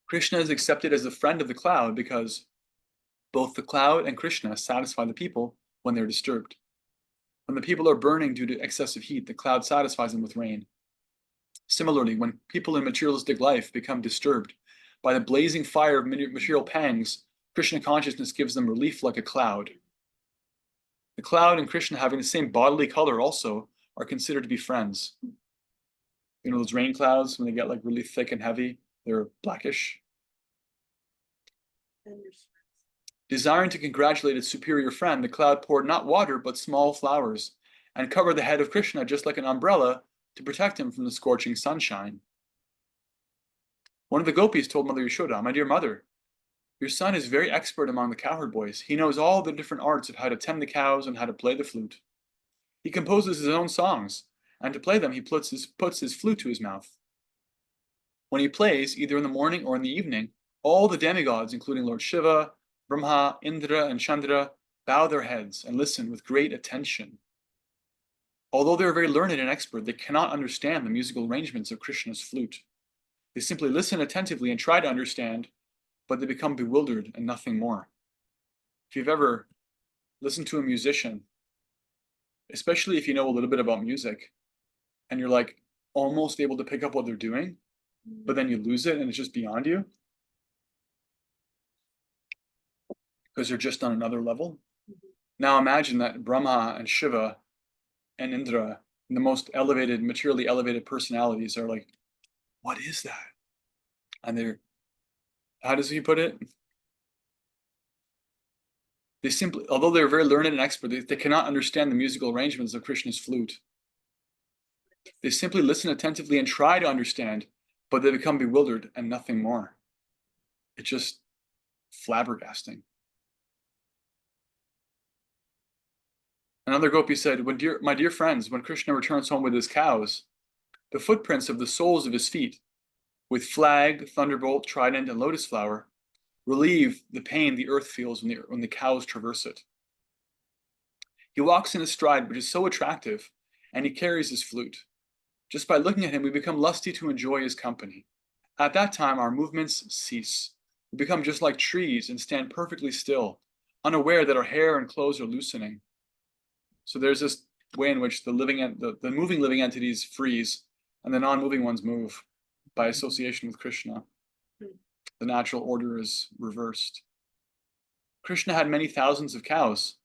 Krishna is accepted as the friend of the cloud because both the cloud and Krishna satisfy the people when they're disturbed. When the people are burning due to excessive heat, the cloud satisfies them with rain. Similarly, when people in materialistic life become disturbed by the blazing fire of material pangs, Krishna consciousness gives them relief like a cloud. The cloud and Krishna, having the same bodily color, also are considered to be friends. You know those rain clouds, when they get like really thick and heavy, they're blackish. Desiring to congratulate its superior friend, the cloud poured not water, but small flowers, and covered the head of Krishna just like an umbrella to protect him from the scorching sunshine. One of the gopis told Mother Yashoda, "My dear mother, your son is very expert among the cowherd boys. He knows all the different arts of how to tend the cows and how to play the flute. He composes his own songs, and to play them he puts his flute to his mouth. When he plays, either in the morning or in the evening, all the demigods, including Lord Shiva, Brahma, Indra, and Chandra, bow their heads and listen with great attention. Although they are very learned and expert, they cannot understand the musical arrangements of Krishna's flute. They simply listen attentively and try to understand, but they become bewildered and nothing more." If you've ever listened to a musician, especially if you know a little bit about music, and you're like almost able to pick up what they're doing, but then you lose it and it's just beyond you because they're just on another level. Now imagine that Brahma and Shiva and Indra, the most elevated, materially elevated personalities, are like, "What is that?" And they're, how does he put it? They simply, although they're very learned and expert, they cannot understand the musical arrangements of Krishna's flute. They simply listen attentively and try to understand, but they become bewildered and nothing more. It's just flabbergasting. Another gopi said, "My dear friends, when Krishna returns home with his cows, the footprints of the soles of his feet, with flag, thunderbolt, trident, and lotus flower, relieve the pain the earth feels when the cows traverse it. He walks in a stride which is so attractive, and he carries his flute. Just by looking at him, we become lusty to enjoy his company. At that time, our movements cease. We become just like trees and stand perfectly still, unaware that our hair and clothes are loosening." So there's this way in which the moving living entities freeze, and the non-moving ones move by association with Krishna. The natural order is reversed. Krishna had many thousands of cows,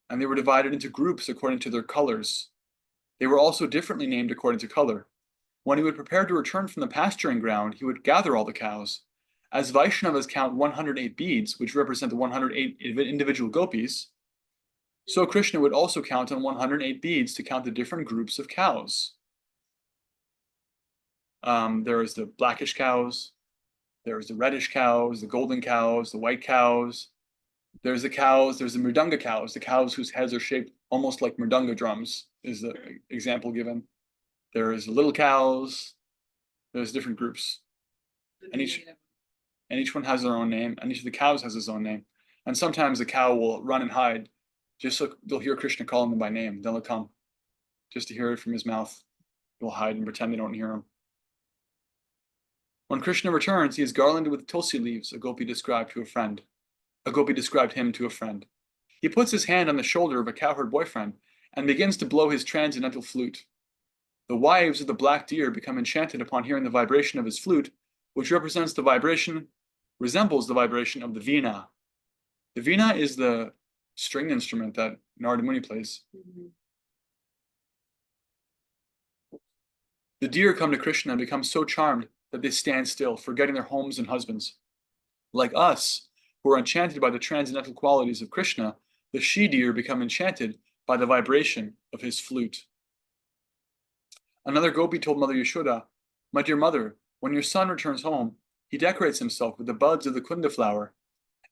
and they were divided into groups according to their colors. They were also differently named according to color. When he would prepare to return from the pasturing ground, he would gather all the cows. As Vaishnavas count 108 beads, which represent the 108 individual gopis, so Krishna would also count on 108 beads to count the different groups of cows. There is the blackish cows, there's the reddish cows, the golden cows, the white cows. There's the mridanga cows, the cows whose heads are shaped almost like mridanga drums, is the example given. There's little cows, there's different groups. And each one has their own name, and each of the cows has his own name. And sometimes the cow will run and hide, just so they'll hear Krishna calling them by name. Then they'll come, just to hear it from his mouth. They'll hide and pretend they don't hear him. When Krishna returns, he is garlanded with tulsi leaves, a gopi described him to a friend. He puts his hand on the shoulder of a cowherd boyfriend and begins to blow his transcendental flute. The wives of the black deer become enchanted upon hearing the vibration of his flute, which resembles the vibration of the veena. The veena is the stringed instrument that Narada Muni plays. The deer come to Krishna and become so charmed that they stand still, forgetting their homes and husbands. Like us, who are enchanted by the transcendental qualities of Krishna, the she-deer become enchanted by the vibration of his flute. Another gopi told Mother Yashoda, "My dear mother, when your son returns home, he decorates himself with the buds of the kunda flower,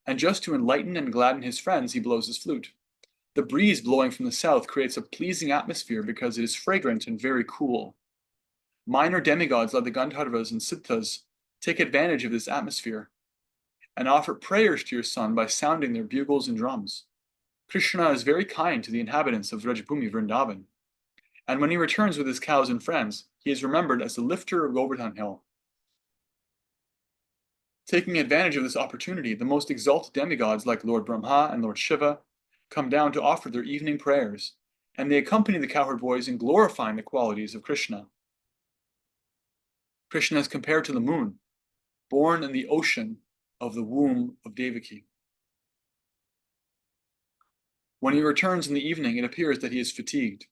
and just to enlighten and gladden his friends, he blows his flute. The breeze blowing from the south creates a pleasing atmosphere because it is fragrant and very cool. Minor demigods like the Gandharvas and Siddhas take advantage of this atmosphere and offer prayers to your son by sounding their bugles and drums. Krishna is very kind to the inhabitants of Rajabhumi Vrindavan, and when he returns with his cows and friends, he is remembered as the lifter of Govardhan Hill." Taking advantage of this opportunity, the most exalted demigods like Lord Brahma and Lord Shiva come down to offer their evening prayers, and they accompany the cowherd boys in glorifying the qualities of Krishna. Krishna is compared to the moon, born in the ocean of the womb of Devaki. When he returns in the evening, it appears that he is fatigued,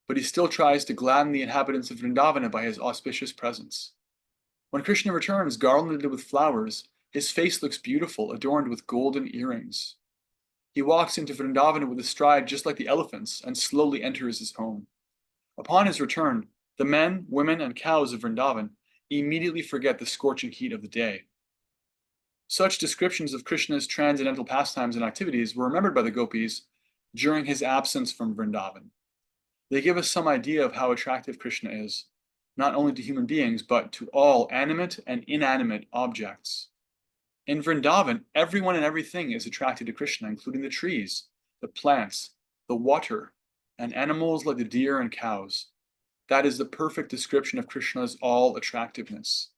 but he still tries to gladden the inhabitants of Vrindavana by his auspicious presence. When Krishna returns, garlanded with flowers, his face looks beautiful, adorned with golden earrings. He walks into Vrindavana with a stride just like the elephants and slowly enters his home. Upon his return, the men, women, and cows of Vrindavan immediately forget the scorching heat of the day. Such descriptions of Krishna's transcendental pastimes and activities were remembered by the gopis during his absence from Vrindavan. They give us some idea of how attractive Krishna is, not only to human beings, but to all animate and inanimate objects. In Vrindavan, everyone and everything is attracted to Krishna, including the trees, the plants, the water, and animals like the deer and cows. That is the perfect description of Krishna's all attractiveness.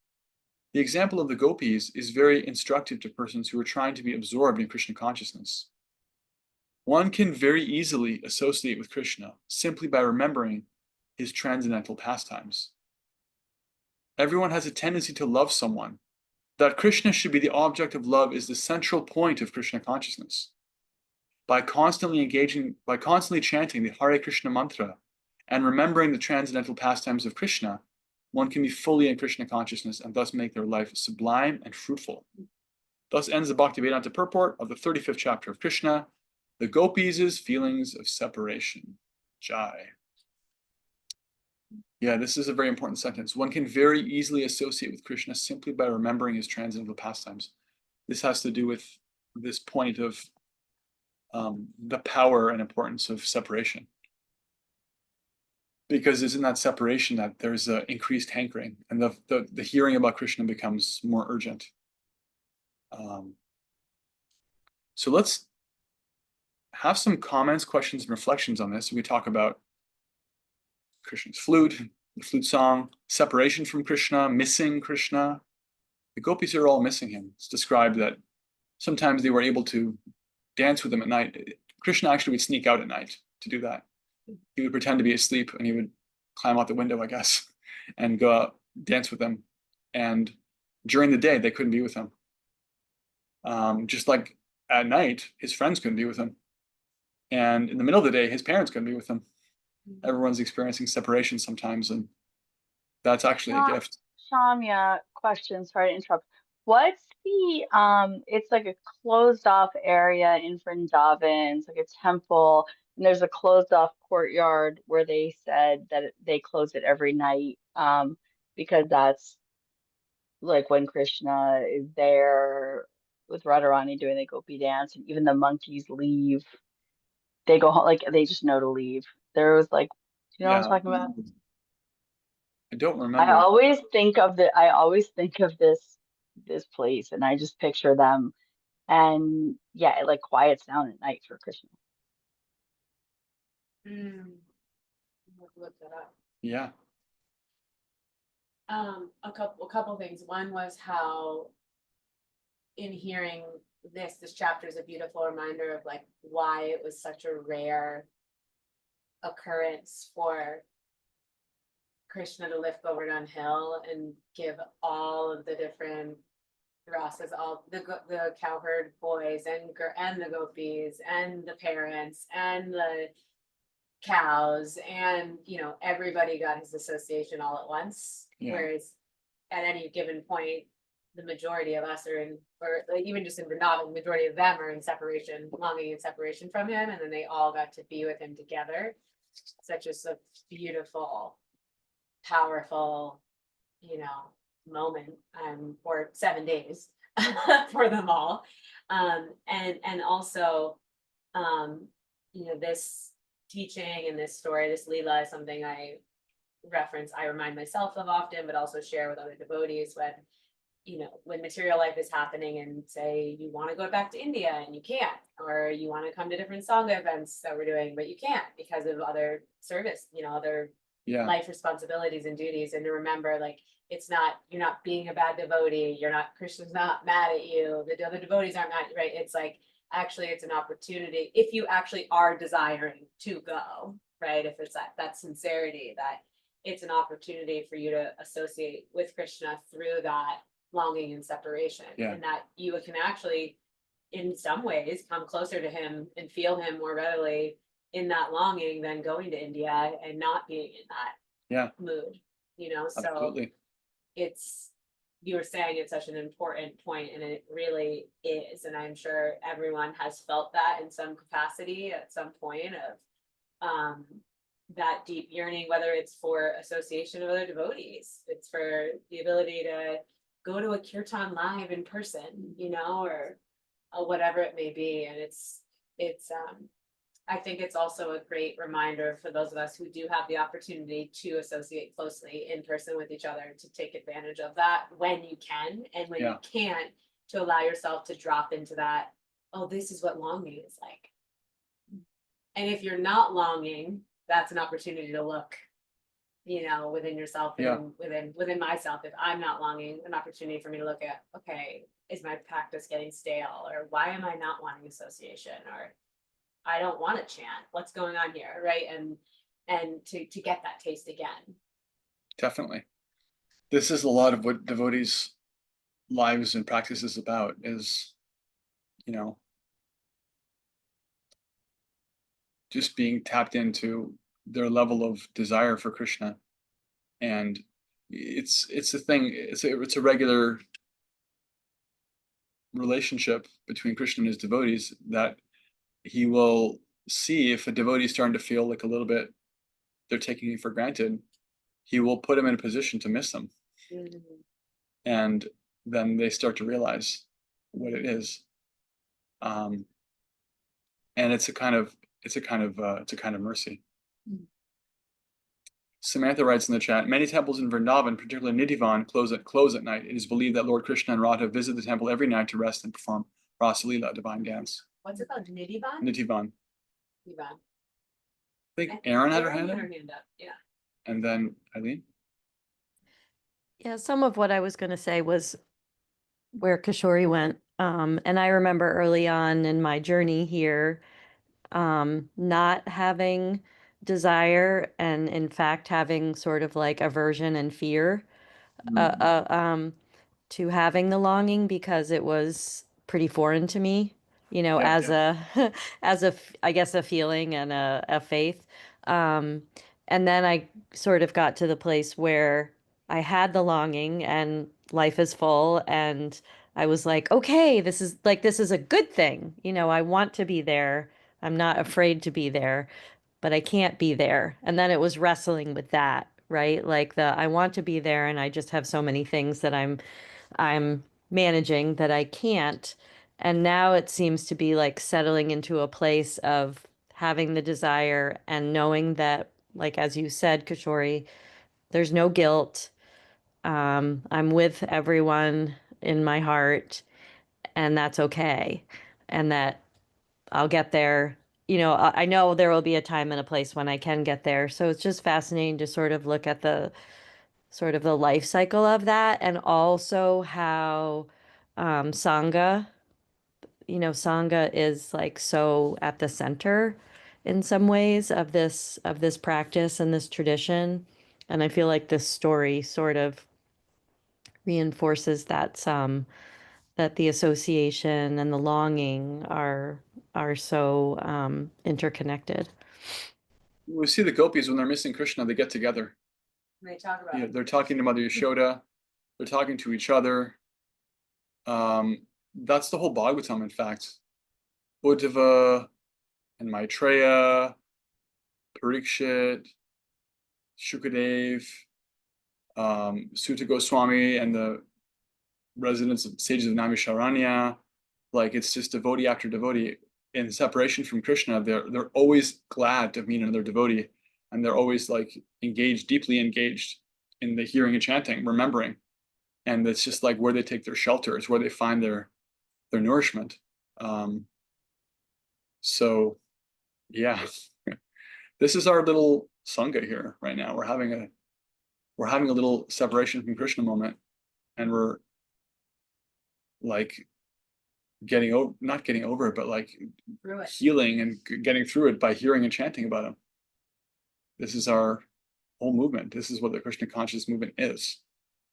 The example of the gopis is very instructive to persons who are trying to be absorbed in Krishna consciousness. One can very easily associate with Krishna simply by remembering his transcendental pastimes. Everyone has a tendency to love someone. That Krishna should be the object of love is the central point of Krishna consciousness. By constantly chanting the Hare Krishna mantra and remembering the transcendental pastimes of Krishna, one can be fully in Krishna consciousness and thus make their life sublime and fruitful. Thus ends the Bhaktivedanta purport of the 35th chapter of Krishna, the gopis' feelings of separation. Jai. Yeah, this is a very important sentence. One can very easily associate with Krishna simply by remembering his transcendental pastimes. This has to do with this point of the power and importance of separation. Because it's in that separation that there's an increased hankering, and the hearing about Krishna becomes more urgent. So let's have some comments, questions, and reflections on this. We talk about Krishna's flute, the flute song, separation from Krishna, missing Krishna. The gopis are all missing him. It's described that sometimes they were able to dance with him at night. Krishna actually would sneak out at night to do that. He would pretend to be asleep and he would climb out the window, I guess, and go out, dance with them. And during the day, they couldn't be with him. Just like at night, his friends couldn't be with him. And in the middle of the day, his parents couldn't be with him. Everyone's experiencing separation sometimes, and that's actually a gift. Shamya, question, sorry to interrupt. What's the it's like a closed off area in Vrindavan, it's like a temple, and there's a closed off courtyard where they said that they close it every night, because that's like when Krishna is there with Radharani doing the gopi dance, and even the monkeys leave. They go home, like they just know to leave. There was like, you know what I'm talking about? I don't I remember. always think of this place, and I just picture them, and yeah, it like quiets down at night for Krishna. Look that up. Yeah. A couple things. One was how in hearing this chapter is a beautiful reminder of like why it was such a rare occurrence for Krishna to lift Govardhan Hill and give all of the different rasas, all the cowherd boys and the gopis and the parents and the cows, and everybody got his association all at once. Yeah. Whereas at any given point, the majority of us are in, or like even just in Vrindavan, the majority of them are in separation, longing and separation from him, and then they all got to be with him together. Such a beautiful, powerful, moment, or 7 days for them all, and also, this teaching and this story, this Leela, is something I remind myself of often, but also share with other devotees when material life is happening, and say you want to go back to India and you can't, or you want to come to different Sangha events that we're doing, but you can't because of other service, other life responsibilities and duties, and to remember, like, you're not being a bad devotee, Krishna's not mad at you, the other devotees aren't mad, right? It's like, actually, it's an opportunity if you actually are desiring to go, right? If it's that sincerity, that it's an opportunity for you to associate with Krishna through that longing and separation, and that you can actually, in some ways, come closer to him and feel him more readily in that longing than going to India and not being in that mood, Absolutely. So you were saying it's such an important point, and it really is, and I'm sure everyone has felt that in some capacity at some point of that deep yearning, whether it's for association with other devotees, it's for the ability to go to a kirtan live in person, you know, or whatever it may be. And it's I think it's also a great reminder for those of us who do have the opportunity to associate closely in person with each other to take advantage of that when you can, and when you can't, to allow yourself to drop into that, oh, this is what longing is like. And if you're not longing, that's an opportunity to look, you know, within yourself and within myself. If I'm not longing, an opportunity for me to look at, okay, is my practice getting stale, or why am I not wanting association, or I don't want to chant, what's going on here, right? And to get that taste again. Definitely. This is a lot of what devotees' lives and practice is about, is, you know, just being tapped into their level of desire for Krishna. And it's a thing, it's a regular relationship between Krishna and his devotees, that he will see if a devotee is starting to feel like a little bit they're taking it for granted, he will put them in a position to miss them. And then they start to realize what it is. And it's a kind of mercy. Samantha writes in the chat, many temples in Vrindavan, particularly Nidhivan, close at night. It is believed that Lord Krishna and Radha visit the temple every night to rest and perform Rasa Leela, divine dance. What's it called? Nidhivan? Nidhivan. Nidhivan. I think Erin had her hand up. Yeah. And then Eileen. Yeah, some of what I was going to say was where Kishori went. And I remember early on in my journey here, not having desire, and in fact having sort of like aversion and fear to having the longing, because it was pretty foreign to me, you know, Yeah, as a I guess a feeling and a faith. Um, and then I sort of got to the place where I had the longing and life is full, and I was like, okay, this is a good thing. You know, I want to be there. I'm not afraid to be there, but I can't be there. And then it was wrestling with that, right? Like I want to be there, and I just have so many things that I'm managing that I can't. And now it seems to be like settling into a place of having the desire and knowing that, like as you said, Kishori, there's no guilt. I'm with everyone in my heart, and that's okay. And that I'll get there. You know, I know there will be a time and a place when I can get there. So it's just fascinating to sort of look at the sort of the life cycle of that, and also how Sangha, you know, Sangha is like so at the center in some ways of this practice and this tradition. And I feel like this story sort of reinforces that that the association and the longing are so interconnected. We see the gopis when they're missing Krishna, they get together. They talk about Yeah, it. they're talking to Mother Yashoda, they're talking to each other. That's the whole Bhagavatam, in fact. Uddhava and Maitreya, Parikshit, Shukadev, Sutta Goswami, and the residents of sages of Naimisharanya. Like, it's just devotee after devotee. In separation from Krishna, they're always glad to meet another devotee, and they're always like engaged, deeply engaged in the hearing and chanting, remembering. And it's just like where they take their shelter, it's where they find their nourishment. So yeah, this is our little sangha here right now. We're having a little separation from Krishna moment, and we're like not getting over it, but like healing and getting through it by hearing and chanting about him. This is our whole movement. This is what the Krishna conscious movement is.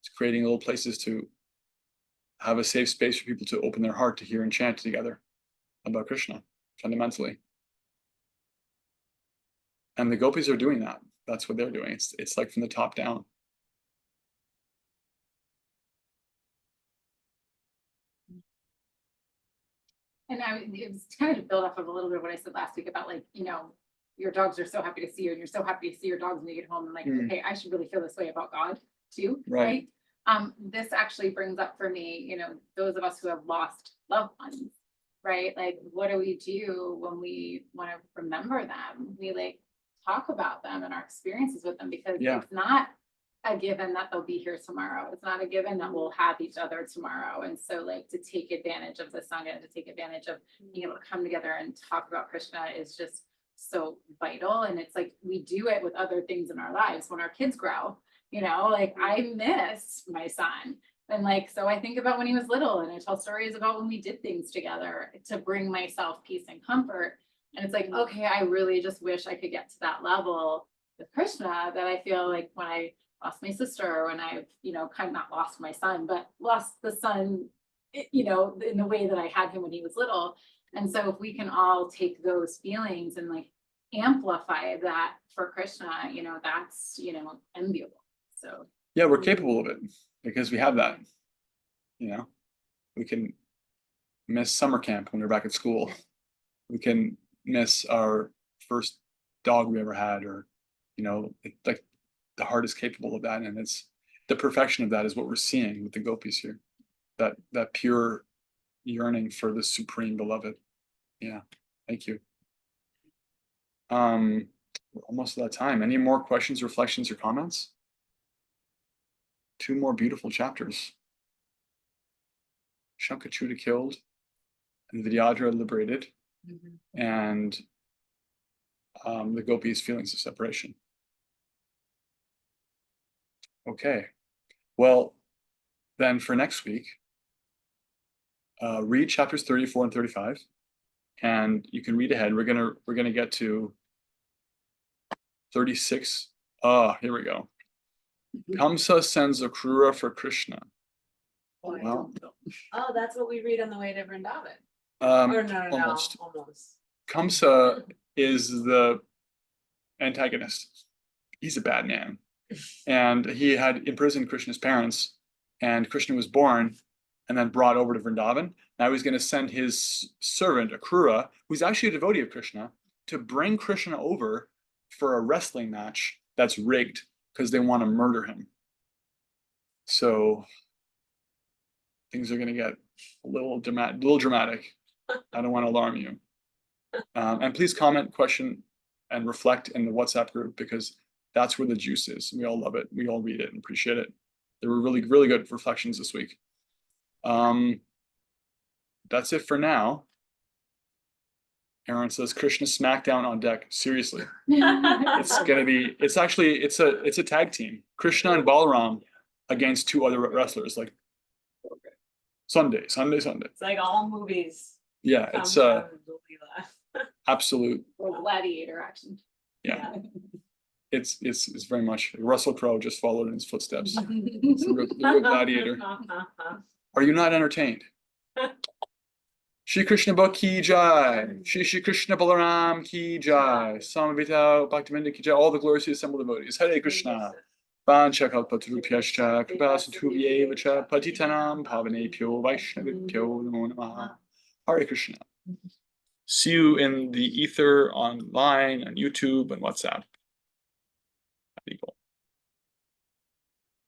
It's creating little places to have a safe space for people to open their heart to hear and chant together about Krishna, fundamentally. And the gopis are doing that. That's what they're doing. It's like from the top down. And it was kind of to build off of a little bit of what I said last week about, like, you know, your dogs are so happy to see you and you're so happy to see your dogs when you get home. And like, okay, I should really feel this way about God too. Right. This actually brings up for me, you know, those of us who have lost loved ones, right? Like, what do we do when we want to remember them? We like talk about them and our experiences with them, because it's not a given that they'll be here tomorrow. It's not a given that we'll have each other tomorrow. And so like to take advantage of the Sangha and to take advantage of being able to come together and talk about Krishna is just so vital. And it's like we do it with other things in our lives when our kids grow, you know, like I miss my son. And like, so I think about when he was little and I tell stories about when we did things together to bring myself peace and comfort. And it's like, okay, I really just wish I could get to that level with Krishna that I feel like when I lost my sister, when I've, you know, kind of not lost my son, but lost the son, you know, in the way that I had him when he was little. And so if we can all take those feelings and like amplify that for Krishna, you know, that's, you know, enviable. So yeah, we're capable of it because we have that. You know, we can miss summer camp when we're back at school. We can miss our first dog we ever had, or, you know, like the heart is capable of that, and it's the perfection of that is what we're seeing with the gopis here. That pure yearning for the supreme beloved. Yeah, thank you. We're almost at that time. Any more questions, reflections, or comments? 2 more beautiful chapters. Shankachuta killed, and Vidyadhara liberated, and the gopis' feelings of separation. Okay, well, then for next week, read chapters 34 and 35, and you can read ahead. We're gonna get to 36. Here we go. Kamsa sends a Krura for Krishna. Well, Oh, that's what we read on the way to Vrindavan. Or no, almost. almost. Kamsa is the antagonist. He's a bad man. And he had imprisoned Krishna's parents, and Krishna was born and then brought over to Vrindavan. Now he's going to send his servant, Akrura, who's actually a devotee of Krishna, to bring Krishna over for a wrestling match that's rigged because they want to murder him. So things are going to get a little dramatic. I don't want to alarm you. And please comment, question, and reflect in the WhatsApp group, because that's where the juice is. We all love it. We all read it and appreciate it. There were really, really good reflections this week. That's it for now. Aaron says Krishna Smackdown on deck. Seriously, it's gonna be. It's actually it's a tag team. Krishna and Balaram against 2 other wrestlers. Like Sunday. It's like all movies. Yeah, it's absolute. or gladiator action. Yeah. It's very much Russell Crowe just followed in his footsteps. It's the real gladiator. Are you not entertained? Shri Krishna Ki Jai, Shri Krishna Balaram Ki Jai, Samavita Bhaktivinoda Ki Jai, all the gloriously assembled devotees. Hare Krishna. Vancha kalpatarubhyascha kripasindhubhye vacha patitanam pavanebhyo vaishnavibhyo namo namaha. Hare Krishna. See you in the ether, online, on YouTube, and WhatsApp. People.